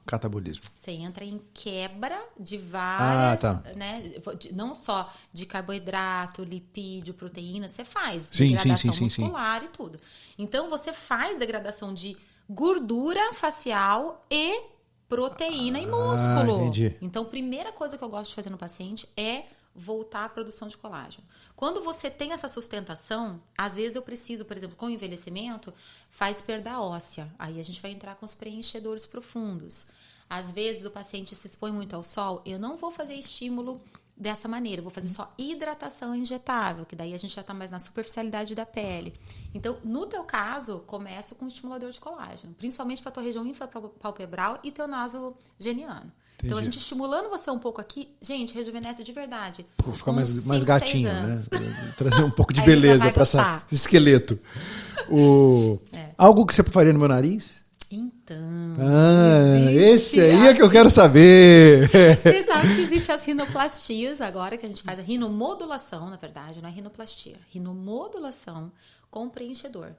Catabolismo. Você entra em quebra de várias, né? Não só de carboidrato, lipídio, proteína, você faz degradação muscular e tudo. Então, você faz degradação de gordura facial e proteína e músculo. Entendi. Então, a primeira coisa que eu gosto de fazer no paciente é voltar à produção de colágeno. Quando você tem essa sustentação, às vezes eu preciso, por exemplo, com o envelhecimento, faz perda óssea. Aí a gente vai entrar com os preenchedores profundos. Às vezes o paciente se expõe muito ao sol, eu não vou fazer estímulo dessa maneira, eu vou fazer só hidratação injetável, que daí a gente já está mais na superficialidade da pele. Então, no teu caso, começo com estimulador de colágeno, principalmente para a tua região infrapalpebral e teu naso geniano. Entendi. Então, a gente estimulando você um pouco aqui, gente, rejuvenesce de verdade. Vou ficar mais gatinho, né? Trazer um pouco de beleza para esse esqueleto. Algo que você faria no meu nariz? Então... esse aí é que eu quero saber. Você sabe que existem as rinoplastias agora, que a gente faz a rinomodulação, na verdade, não é rinoplastia. Rinomodulação com preenchedor.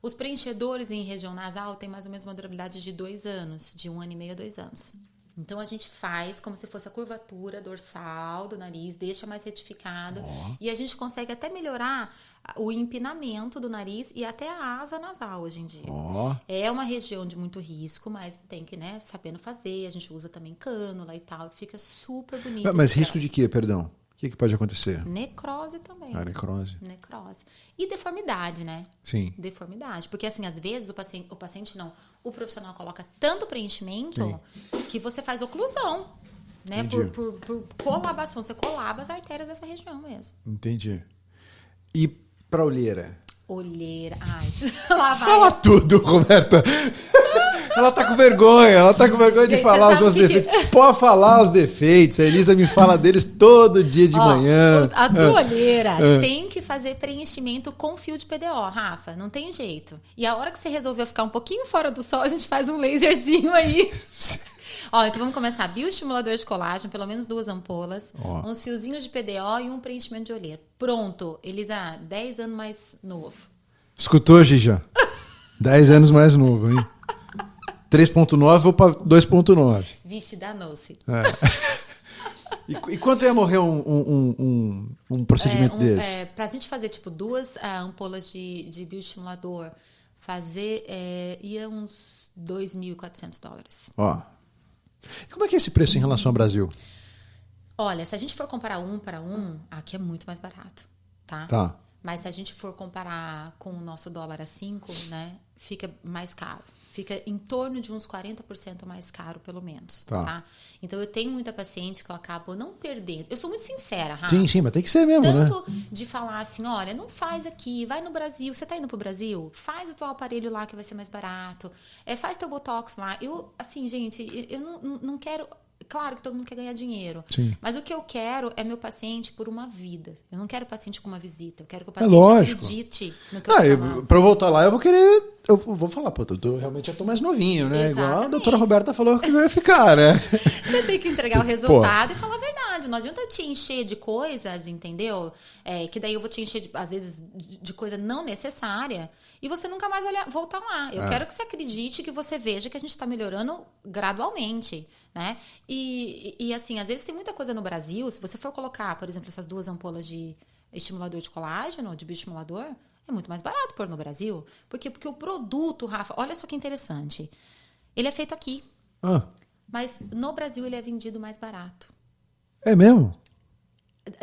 Os preenchedores em região nasal têm mais ou menos uma durabilidade de 2 anos, de 1 ano e meio a 2 anos. Então, a gente faz como se fosse a curvatura dorsal do nariz, deixa mais retificado. E a gente consegue até melhorar o empinamento do nariz e até a asa nasal hoje em dia. É uma região de muito risco, mas tem que, né, sabendo fazer. A gente usa também cânula e tal. Fica super bonito. Mas risco de quê, perdão? O que pode acontecer? Necrose também. Necrose. E deformidade, né? Sim. Deformidade. Porque, assim, às vezes o profissional coloca tanto preenchimento que você faz oclusão, né? Por colabação. Você colaba as artérias dessa região mesmo. Entendi. E pra olheira? Olheira. Ai, lá vai. Fala tudo, Roberta. Ela tá com vergonha de Gente, falar os meus defeitos. Pode falar os defeitos. A Elisa me fala deles todo dia de manhã. A tua olheira tem que fazer preenchimento com fio de PDO, Rafa. Não tem jeito. E a hora que você resolveu ficar um pouquinho fora do sol, a gente faz um laserzinho aí. Então vamos começar. Bioestimulador de colágeno, pelo menos 2 ampolas, uns fiozinhos de PDO e um preenchimento de olheira. Pronto, Elisa, 10 anos mais novo. Escutou, Gija? 10 anos mais novo, hein? 3.9 ou para 2.9. Vixe, danou-se. E quanto ia morrer um procedimento desse? Pra gente fazer, tipo, 2 ampolas de bioestimulador, ia uns $2.400. E como é que é esse preço em relação ao Brasil? Olha, se a gente for comparar 1 para 1, aqui é muito mais barato, tá? Mas se a gente for comparar com o nosso dólar a 5, né, fica mais caro. Fica em torno de uns 40% mais caro, pelo menos, tá? Então, eu tenho muita paciente que eu acabo não perdendo. Eu sou muito sincera, Rafa. Sim, mas tem que ser mesmo, Tanto né? de falar assim, olha, não faz aqui, vai no Brasil. Você tá indo pro Brasil? Faz o teu aparelho lá que vai ser mais barato. Faz teu Botox lá. Eu, assim, gente, eu não quero... Claro que todo mundo quer ganhar dinheiro. Sim. Mas o que eu quero é meu paciente por uma vida. Eu não quero paciente com uma visita. Eu quero que o paciente acredite no que eu tô falando. Pra eu voltar lá, eu vou querer... Eu vou falar, realmente eu tô mais novinho, né? Exatamente. Igual a doutora Roberta falou que eu ia ficar, né? Você tem que entregar o resultado e falar a verdade. Não adianta eu te encher de coisas, entendeu? Que daí eu vou te encher, às vezes, de coisa não necessária e você nunca mais voltar lá. Eu quero que você acredite, que você veja que a gente está melhorando gradualmente, né? E assim, às vezes tem muita coisa no Brasil, se você for colocar, por exemplo, essas 2 ampolas de estimulador de colágeno, de bioestimulador, é muito mais barato pôr no Brasil. Por quê? Porque o produto, Rafa, olha só que interessante. Ele é feito aqui. Mas no Brasil ele é vendido mais barato. É mesmo?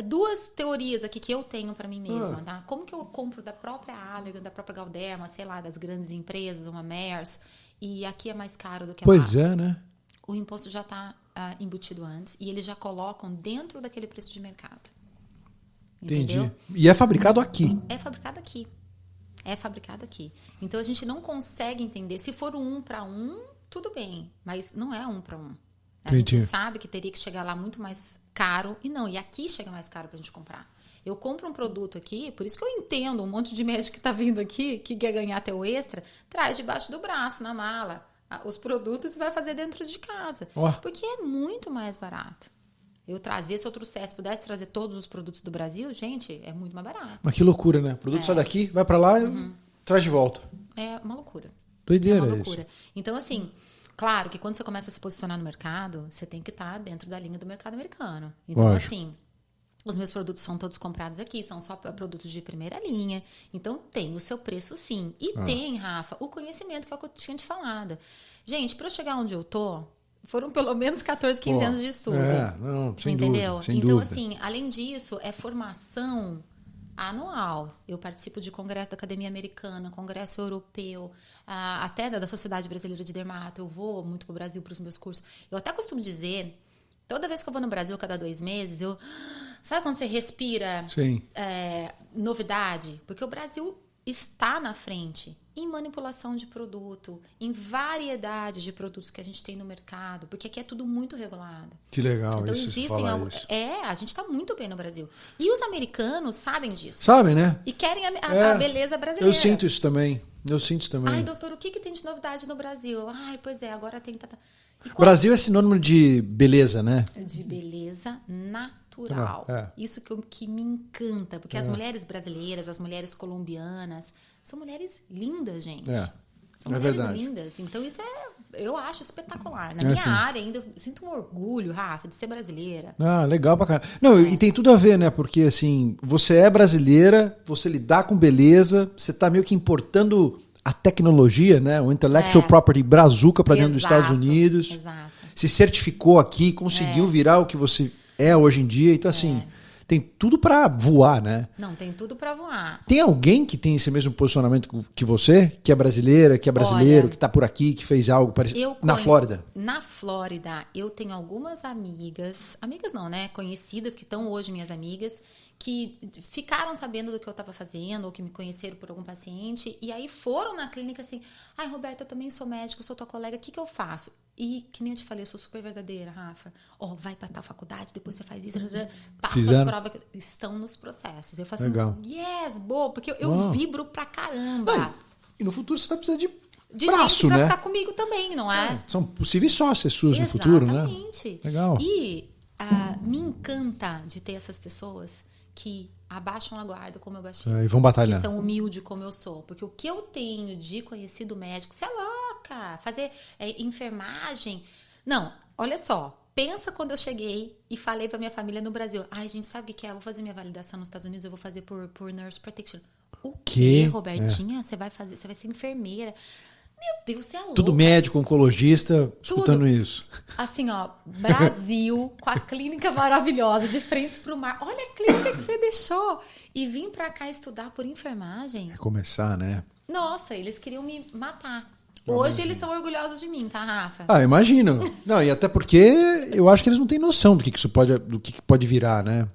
2 teorias aqui que eu tenho pra mim mesma, tá? Como que eu compro da própria Allergan, da própria Galderma, sei lá, das grandes empresas, uma Mers, e aqui é mais caro do que lá. Pois é, né? O imposto já tá embutido antes e eles já colocam dentro daquele preço de mercado. Entendeu? Entendi. E é fabricado aqui. É fabricado aqui. É fabricado aqui. Então a gente não consegue entender. Se for 1 para 1, tudo bem. Mas não é 1 para 1. A gente sabe que teria que chegar lá muito mais caro. E aqui chega mais caro pra gente comprar. Eu compro um produto aqui, por isso que eu entendo um monte de médico que tá vindo aqui, que quer ganhar até o extra, traz debaixo do braço, na mala, os produtos e vai fazer dentro de casa. Porque é muito mais barato. Se eu trouxesse, pudesse trazer todos os produtos do Brasil, gente, é muito mais barato. Mas que loucura, né? O produto sai daqui, vai pra lá e traz de volta. É uma loucura. Doideira, é uma loucura. Isso. Então, assim, claro que quando você começa a se posicionar no mercado, você tem que estar dentro da linha do mercado americano. Então, assim, os meus produtos são todos comprados aqui, são só produtos de primeira linha. Então, tem o seu preço, sim. E tem, Rafa, o conhecimento, que é o que eu tinha te falado. Gente, para eu chegar onde eu tô, foram pelo menos 14, 15 anos de estudo. Sem entendeu? Dúvida, sem então, dúvida. assim, além disso, é formação anual. Eu participo de congresso da Academia Americana, congresso europeu, até da Sociedade Brasileira de Dermato. Eu vou muito para o Brasil para os meus cursos. Eu até costumo dizer, toda vez que eu vou no Brasil, cada 2 meses, sabe quando você respira novidade? Porque o Brasil está na frente em manipulação de produto, em variedade de produtos que a gente tem no mercado, porque aqui é tudo muito regulado. Que legal, então, isso. Existem a gente está muito bem no Brasil. E os americanos sabem disso. Sabem, né? E querem a beleza brasileira. Eu sinto isso também. Ai, doutor, o que tem de novidade no Brasil? Ai, pois é, agora tem... Brasil é sinônimo de beleza, né? De beleza natural. Isso que me encanta, porque as mulheres brasileiras, as mulheres colombianas, são mulheres lindas, gente. São mulheres lindas. Então, isso eu acho espetacular. Na minha área ainda, eu sinto um orgulho, Rafa, de ser brasileira. Legal pra caramba. Não, e tem tudo a ver, né? Porque, assim, você é brasileira, você lidar com beleza, você tá meio que importando a tecnologia, né? O intellectual property brazuca para dentro dos Estados Unidos. Exato. Se certificou aqui, conseguiu virar o que você é hoje em dia. Então, assim, tem tudo para voar, né? Não, tem tudo para voar. Tem alguém que tem esse mesmo posicionamento que você? Que é brasileira, que é brasileiro, que tá por aqui, que fez algo parecido? Na Flórida? Na Flórida, eu tenho algumas amigas não, né? Conhecidas, que estão hoje minhas amigas, que ficaram sabendo do que eu estava fazendo, ou que me conheceram por algum paciente, e aí foram na clínica assim, ai, Roberta, eu também sou médica, eu sou tua colega, o que eu faço? E, que nem eu te falei, eu sou super verdadeira, Rafa. Vai pra tal faculdade, depois você faz isso, passa as provas, estão nos processos. Eu faço Legal. Yes, boa, porque eu vibro pra caramba. E no futuro você vai precisar de de braço, gente pra né? ficar comigo também, não é? São possíveis sócias suas no futuro, né? Exatamente. Legal. E me encanta de ter essas pessoas que abaixam a guarda como eu baixei. E vão batalhar. Que são humildes como eu sou. Porque o que eu tenho de conhecido médico, você é louca, fazer enfermagem. Não, olha só. Pensa quando eu cheguei e falei pra minha família no Brasil. Ai, gente, sabe o que é? Eu vou fazer minha validação nos Estados Unidos, eu vou fazer por nurse practitioner. O quê, Robertinha? Você vai ser enfermeira. Meu Deus, você é louca. Tudo médico, oncologista, escutando isso. Assim, ó, Brasil, com a clínica maravilhosa, de frente pro mar. Olha a clínica que você deixou. E vim pra cá estudar por enfermagem. É começar, né? Nossa, eles queriam me matar. Hoje eles são orgulhosos de mim, tá, Rafa? Ah, imagino. Não, e até porque eu acho que eles não têm noção do que isso pode virar, né?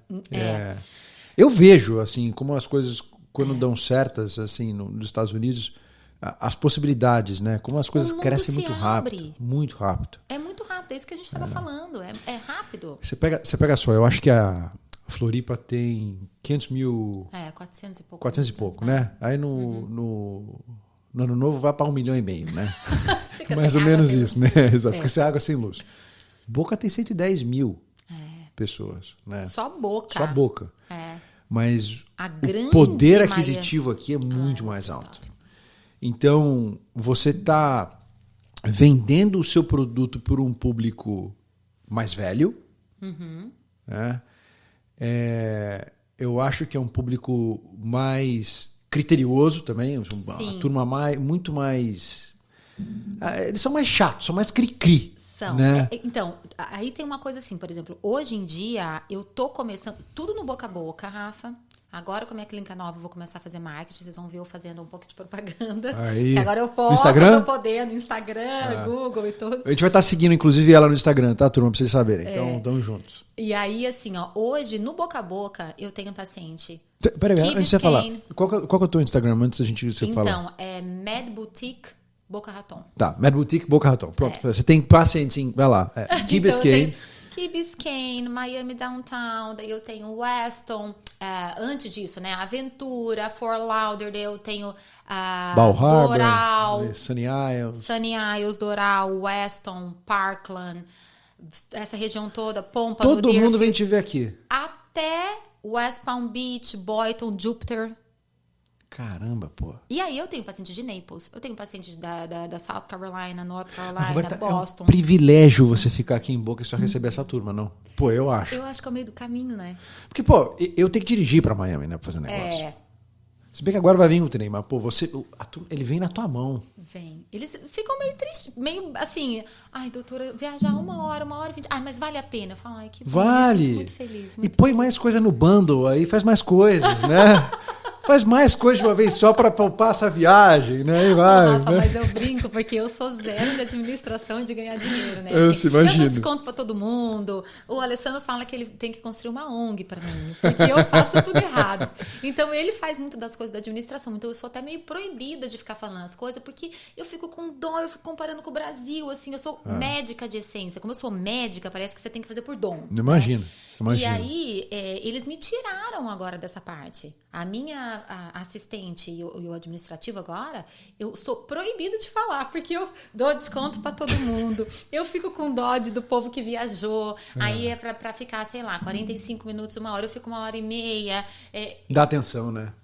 Eu vejo, assim, como as coisas, quando dão certas, assim, nos Estados Unidos, as possibilidades, né? Como as coisas crescem muito rápido. Muito rápido. É muito rápido, é isso que a gente estava falando. É rápido. Você pega só, eu acho que a Floripa tem 500 mil... 400 e pouco. 400 e pouco, né? Aí no Ano Novo vai para 1,5 milhão, né? Mais ou menos isso, né? Fica sem água, sem luz. Boca tem 110 mil pessoas, né? Só Boca. Só Boca. Mas o poder aquisitivo aqui é muito mais alto. Então, você está vendendo o seu produto por um público mais velho. Né? Eu acho que é um público mais criterioso também. Uma turma muito mais... Eles são mais chatos, são mais cri-cri. São. Né? Então, aí tem uma coisa assim, por exemplo, hoje em dia eu tô começando tudo no boca a boca, Rafa. Agora com a minha clínica nova eu vou começar a fazer marketing, vocês vão ver eu fazendo um pouco de propaganda. Aí. Que agora eu posso, Instagram? eu tô podendo, Instagram, Google e tudo. A gente vai estar seguindo, inclusive, ela no Instagram, tá, turma? Pra vocês saberem. Então, tamo juntos. E aí, assim, ó, hoje, no boca a boca, eu tenho paciente. Peraí, antes de você falar, qual que é o teu Instagram, antes da você falar? Então, é Mad Boutique Boca Raton. Tá, Mad Boutique Boca Raton. Pronto, você tem pacientes, sim, vai lá. Key Biscayne. Key Biscayne, Miami Downtown, daí eu tenho Weston, antes disso, né, Aventura, Fort Lauderdale, eu tenho Bal Harbour, Doral, Sunny Isles, Doral, Weston, Parkland, essa região toda, Pompano, todo Deerfield, mundo vem te ver aqui. Até West Palm Beach, Boynton, Jupiter. Caramba, pô. E aí eu tenho paciente de Naples, eu tenho paciente da South Carolina, North Carolina, Roberta, Boston. É um privilégio você ficar aqui em Boca e só receber essa turma, não? Pô, eu acho. Eu acho que é o meio do caminho, né? Porque, pô, eu tenho que dirigir pra Miami, né, pra fazer negócio. Se bem que agora vai vir o trem, mas, pô, ele vem na tua mão. Vem. Eles ficam meio tristes, meio assim, ai, doutora, viajar 1 hora e 20. Ai, mas vale a pena. Eu falo, ai, que bom, vale. Eu sinto muito feliz. E põe mais coisa no bundle, aí faz mais coisas, né? Faz mais coisas de uma vez só para poupar essa viagem, né? E vai, Rafa, né? Mas eu brinco porque eu sou zero de administração e de ganhar dinheiro, né? Eu se imagino. Eu dou desconto para todo mundo. O Alessandro fala que ele tem que construir uma ONG para mim, porque eu faço tudo errado. Então ele faz muito das coisas da administração. Então eu sou até meio proibida de ficar falando as coisas, porque eu fico com dó, eu fico comparando com o Brasil, assim, eu sou médica de essência. Como eu sou médica, parece que você tem que fazer por dom. Imagino. E aí, eles me tiraram agora dessa parte. A minha assistente e o administrativo agora, eu sou proibida de falar, porque eu dou desconto para todo mundo. Eu fico com dó do povo que viajou. Aí é para ficar, sei lá, 45 minutos, 1 hora, eu fico 1h30. Dá atenção, né?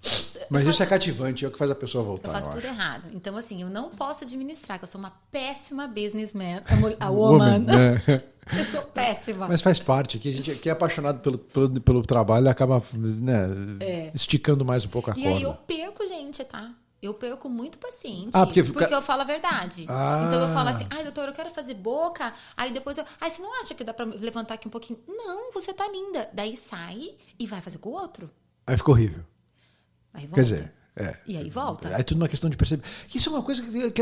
Mas isso é cativante, é o que faz a pessoa voltar. Eu faço tudo errado. Então, assim, eu não posso administrar, que eu sou uma péssima businessman, a woman. Né? Eu sou péssima. Mas faz parte, que a gente que é apaixonado pelo trabalho acaba, né, esticando mais um pouco a corda. E aí eu perco gente, tá? Eu perco muito paciente. Porque eu falo a verdade. Então eu falo assim, ai, doutor, eu quero fazer boca. Aí depois você não acha que dá pra levantar aqui um pouquinho? Não, você tá linda. Daí sai e vai fazer com o outro. Aí fica horrível. Aí volta. Quer dizer... E aí volta. É tudo uma questão de percepção. Isso é uma coisa que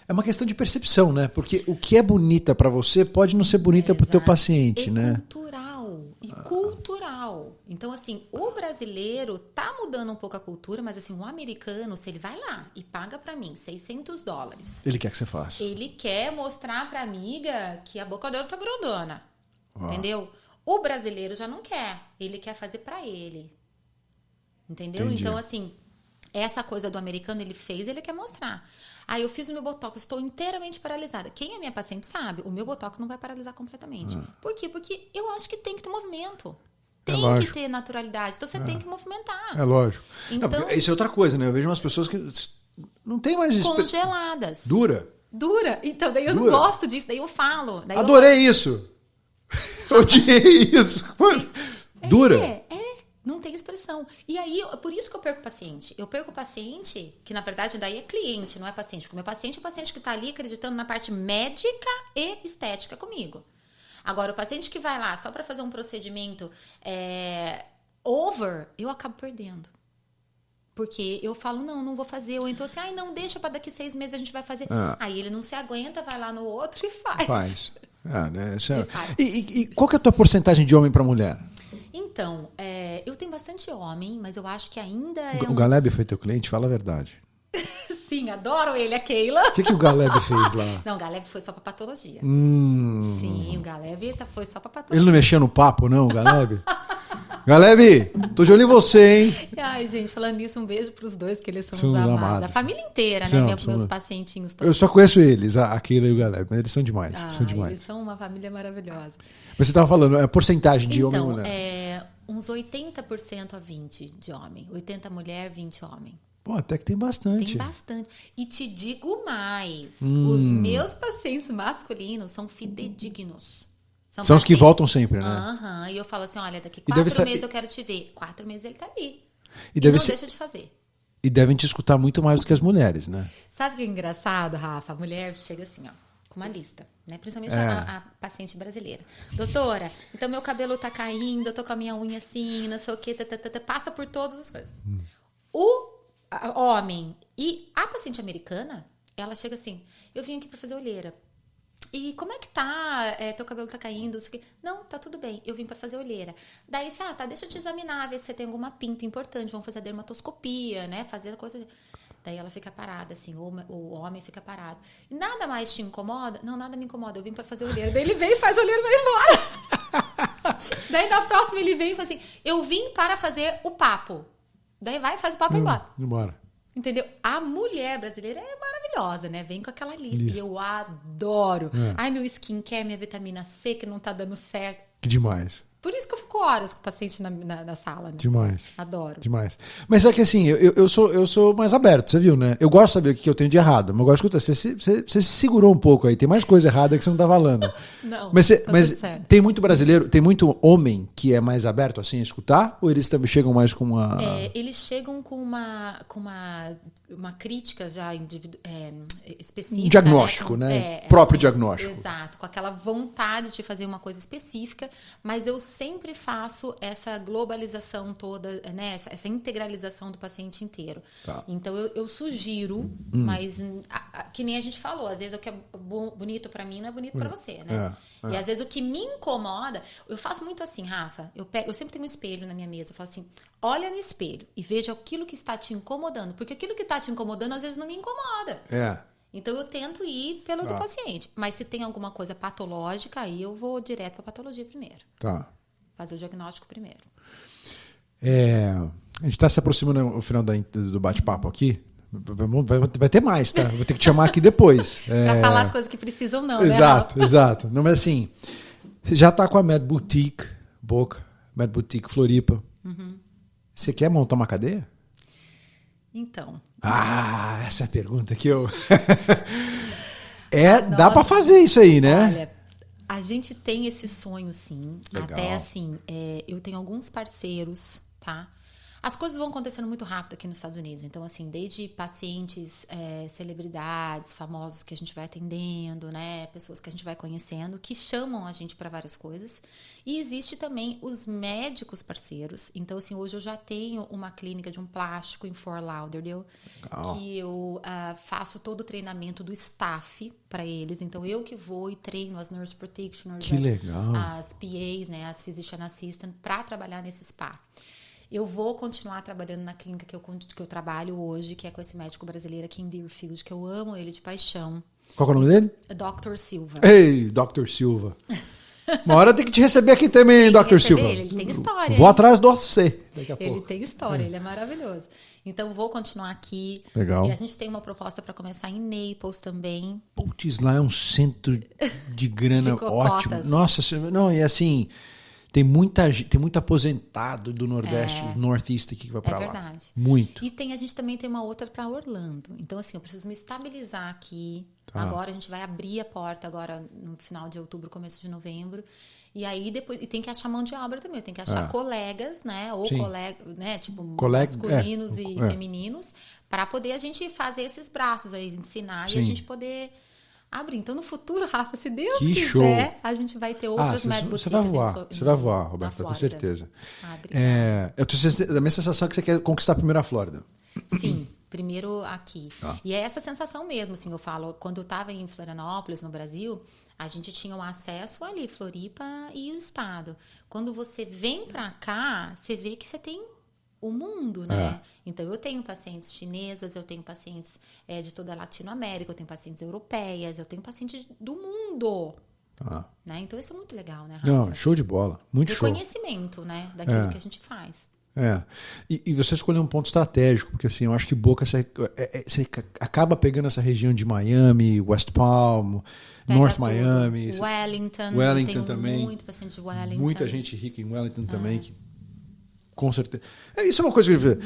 é uma questão de percepção, né? Porque o que é bonita pra você pode não ser bonita pro teu paciente, né? Cultural. E cultural. Então, assim, o brasileiro tá mudando um pouco a cultura, mas assim, o americano, se ele vai lá e paga pra mim $600... Ele quer que você faça. Ele quer mostrar pra amiga que a boca dela tá grandona. Entendeu? O brasileiro já não quer. Ele quer fazer pra ele. Entendeu? Entendi. Então, assim, essa coisa do americano, ele fez, ele quer mostrar. Aí eu fiz o meu botox, estou inteiramente paralisada. Quem é minha paciente sabe, o meu botox não vai paralisar completamente. Por quê? Porque eu acho que tem que ter movimento. Tem que ter naturalidade. Então você tem que movimentar. É lógico. Então, não, isso é outra coisa, né? Eu vejo umas pessoas que não tem mais... Congeladas. Dura. Então daí eu não gosto disso. Daí eu falo. Daí Adorei isso. Odiei isso. Dura. Não tem expressão. E aí, por isso que eu perco o paciente. Eu perco o paciente, que na verdade daí é cliente, não é paciente. Porque o meu paciente é o paciente que está ali acreditando na parte médica e estética comigo. Agora, o paciente que vai lá só para fazer um procedimento over, eu acabo perdendo. Porque eu falo, não vou fazer. Ou então assim, não, deixa para daqui 6 meses a gente vai fazer. Aí ele não se aguenta, vai lá no outro e faz. Né? E qual que é a tua porcentagem de homem para mulher? Então, eu tenho bastante homem, mas eu acho que ainda O Galeb foi teu cliente? Fala a verdade. Sim, adoro ele, a Keila. O que o Galeb fez lá? Não, o Galeb foi só pra patologia. Sim, o Galeb foi só pra patologia. Ele não mexia no papo, não, o Galeb? Galeb, tô de olho em você, hein? Ai, gente, falando nisso, um beijo pros dois, que eles são os amados. A família inteira, né? Meus pacientinhos todos. Eu só conheço eles, a Keila e o Galeb, mas eles são demais. São demais. Eles são uma família maravilhosa. Mas você tava falando, a porcentagem de homem e mulher. Uns 80% a 20% de homem. 80 mulher, 20 homem. Pô, até que tem bastante. Tem bastante. E te digo mais, os meus pacientes masculinos são fidedignos. São os que voltam sempre, né? E eu falo assim, olha, daqui 4 meses eu quero te ver. 4 meses ele tá ali. E não deixa de fazer. E devem te escutar muito mais do que as mulheres, né? Sabe o que é engraçado, Rafa? A mulher chega assim, ó, com uma lista, né? Principalmente a paciente brasileira. Doutora, então meu cabelo tá caindo, eu tô com a minha unha assim, não sei o quê, passa por todas as coisas. O homem e a paciente americana, ela chega assim, eu vim aqui pra fazer olheira. E como é que tá? Teu cabelo tá caindo? Não, tá tudo bem. Eu vim pra fazer olheira. Daí você, deixa eu te examinar, ver se você tem alguma pinta importante. Vamos fazer a dermatoscopia, né? Fazer a coisa... Daí ela fica parada, assim, o homem fica parado. E nada mais te incomoda? Não, nada me incomoda. Eu vim pra fazer olheira. Daí ele vem, faz olheira e vai embora. Daí na próxima ele vem e fala assim, eu vim para fazer o papo. Daí vai, faz o papo e vai embora. Entendeu? A mulher brasileira é maravilhosa, né? Vem com aquela lista. E eu adoro. Ai, meu skincare, minha vitamina C que não tá dando certo. Que demais. Por isso que eu fico horas com o paciente na sala, né? Demais. Adoro. Demais. Mas é que assim, eu sou mais aberto, você viu, né? Eu gosto de saber o que eu tenho de errado. Mas agora, escuta, você se segurou um pouco aí. Tem mais coisa errada que você não tá falando. Não, mas tem muito brasileiro, tem muito homem que é mais aberto assim a escutar? Ou eles também chegam mais com uma... eles chegam com uma crítica já específica. Um diagnóstico, né? Próprio assim, diagnóstico. Exato. Com aquela vontade de fazer uma coisa específica. Mas eu sempre faço essa globalização toda, né? Essa integralização do paciente inteiro. Tá. Então, eu sugiro, mas que nem a gente falou, às vezes o que é bonito pra mim não é bonito pra você, né? E às vezes o que me incomoda, eu faço muito assim, Rafa, eu sempre tenho um espelho na minha mesa, eu falo assim, olha no espelho e veja aquilo que está te incomodando, porque aquilo que está te incomodando às vezes não me incomoda. Então, eu tento ir pelo do paciente. Mas se tem alguma coisa patológica, aí eu vou direto para patologia primeiro. Tá. Fazer o diagnóstico primeiro. A gente está se aproximando no final do bate-papo aqui. Vai ter mais, tá? Vou ter que te chamar aqui depois. Para falar as coisas que precisam, não, exato, né? Exato. Não, mas assim, você já está com a Med Boutique, Med Boutique Floripa. Você quer montar uma cadeia? Então. Essa é a pergunta que eu... dá para fazer isso aí, né? Olha, a gente tem esse sonho, sim. Legal. Até assim, eu tenho alguns parceiros, tá? As coisas vão acontecendo muito rápido aqui nos Estados Unidos. Então, assim, desde pacientes, celebridades, famosos que a gente vai atendendo, né? Pessoas que a gente vai conhecendo, que chamam a gente para várias coisas. E existe também os médicos parceiros. Então, assim, hoje eu já tenho uma clínica de um plástico em Fort Lauderdale, que eu faço todo o treinamento do staff para eles. Então, eu que vou e treino as nurse practitioners, as PAs, né? As physician assistant, para trabalhar nesse spa. Eu vou continuar trabalhando na clínica que eu trabalho hoje, que é com esse médico brasileiro aqui em Deerfield, que eu amo ele de paixão. Qual é o nome dele? Dr. Silva. Ei, Dr. Silva. Uma hora tem que te receber aqui também, Dr. Silva. Ele tem história. Vou atrás do você daqui a pouco. Ele tem história, ele é maravilhoso. Então, vou continuar aqui. Legal. E a gente tem uma proposta para começar em Naples também. Putz, lá é um centro de grana de ótimo. Nossa, não, e assim... Tem muito aposentado do Nordeste, Northeast aqui que vai pra lá. É verdade. Muito. E a gente também tem uma outra para Orlando. Então, assim, eu preciso me estabilizar aqui. Tá. Agora a gente vai abrir a porta agora no final de outubro, começo de novembro. E aí depois tem que achar mão de obra também. Tem que achar colegas, né? Ou colegas, né? Tipo, masculinos e femininos, para poder a gente fazer esses braços aí, ensinar e a gente poder abrir. Então, no futuro, Rafa, se Deus quiser, show. A gente vai ter outras Mad Boutiques. Você vai voar, Roberta, tenho certeza. Eu tenho a minha sensação é que você quer conquistar primeiro a Flórida. Sim, primeiro aqui. E é essa sensação mesmo, assim, eu falo, quando eu estava em Florianópolis, no Brasil, a gente tinha um acesso ali, Floripa e o estado. Quando você vem para cá, você vê que você tem o mundo, né? Então, eu tenho pacientes chinesas, eu tenho pacientes de toda a Latinoamérica, eu tenho pacientes europeias, eu tenho pacientes do mundo. Né? Então, isso é muito legal, né, Rafa? Não, show de bola. Muito show. Reconhecimento, né? Daquilo que a gente faz. E você escolheu um ponto estratégico, porque assim, eu acho que Boca, você acaba pegando essa região de Miami, West Palm, North Miami. Wellington também. Muito paciente de Wellington. Muita gente rica em Wellington também, que com certeza. Isso é uma coisa que eu ver.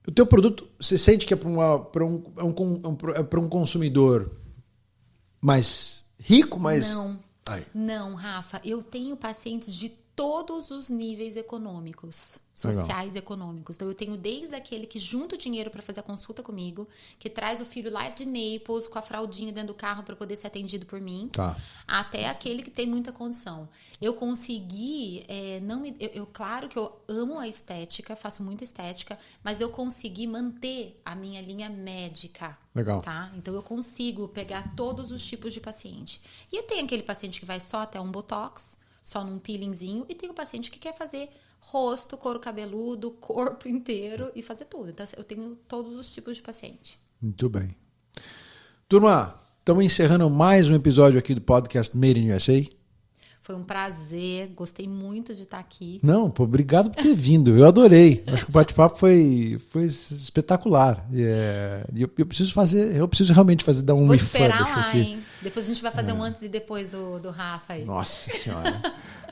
O teu produto, você sente que é para um consumidor mais rico, mais... Não, Rafa. Eu tenho pacientes de todos os níveis econômicos, sociais e econômicos. Então, eu tenho desde aquele que junta o dinheiro para fazer a consulta comigo, que traz o filho lá de Naples com a fraldinha dentro do carro para poder ser atendido por mim, até aquele que tem muita condição. Eu consegui, claro que eu amo a estética, faço muita estética, mas eu consegui manter a minha linha médica. Legal. Tá? Então, eu consigo pegar todos os tipos de paciente. E tem aquele paciente que vai só até um botox, só num peelingzinho, e tem o paciente que quer fazer rosto, couro cabeludo, corpo inteiro e fazer tudo. Então, eu tenho todos os tipos de paciente. Muito bem. Turma, estamos encerrando mais um episódio aqui do podcast Made in USA. Foi um prazer, gostei muito de estar aqui. Não, pô, obrigado por ter vindo, eu adorei. Acho que o bate-papo foi espetacular. Eu preciso realmente dar um Vou esperar lá, aqui. Hein? Depois a gente vai fazer um antes e depois do Rafa aí. Nossa Senhora.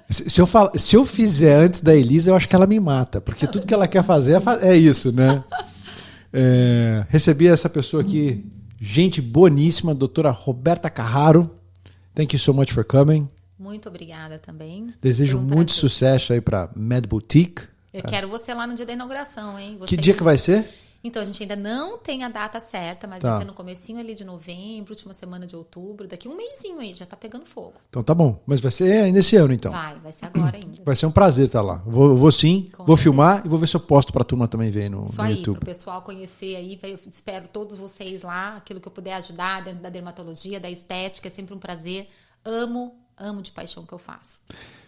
Se eu fizer antes da Elisa, eu acho que ela me mata, porque tudo que ela quer fazer é isso, né? Recebi essa pessoa aqui, gente boníssima, doutora Roberta Carraro. Thank you so much for coming. Muito obrigada também. Desejo muito sucesso aí para Mad Boutique. Eu quero você lá no dia da inauguração, hein? Que dia que vai ser? Então, a gente ainda não tem a data certa, mas vai ser no comecinho ali de novembro, última semana de outubro, daqui um mêsinho aí, já tá pegando fogo. Então tá bom, mas vai ser ainda esse ano então. Vai ser agora ainda. Vai ser um prazer estar lá. Vou sim, vou filmar e vou ver se eu posto pra turma também ver no Isso aí, YouTube. pro pessoal conhecer aí, eu espero todos vocês lá, aquilo que eu puder ajudar dentro da dermatologia, da estética, é sempre um prazer. Amo de paixão o que eu faço.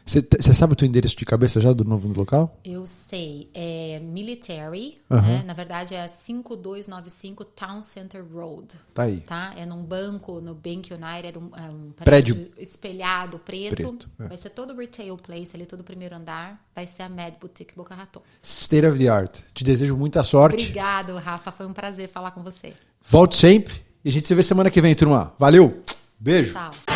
Você sabe o teu endereço de cabeça já do novo local? Eu sei. É Military, né? Na verdade é 5295 Town Center Road. Tá aí. Tá? É num banco, no Bank United, um prédio espelhado, preto. Vai ser todo retail place ali, todo o primeiro andar. Vai ser a Mad Boutique Boca Raton. State of the art. Te desejo muita sorte. Obrigado, Rafa. Foi um prazer falar com você. Volte sempre e a gente se vê semana que vem, turma. Valeu! Beijo! Tchau.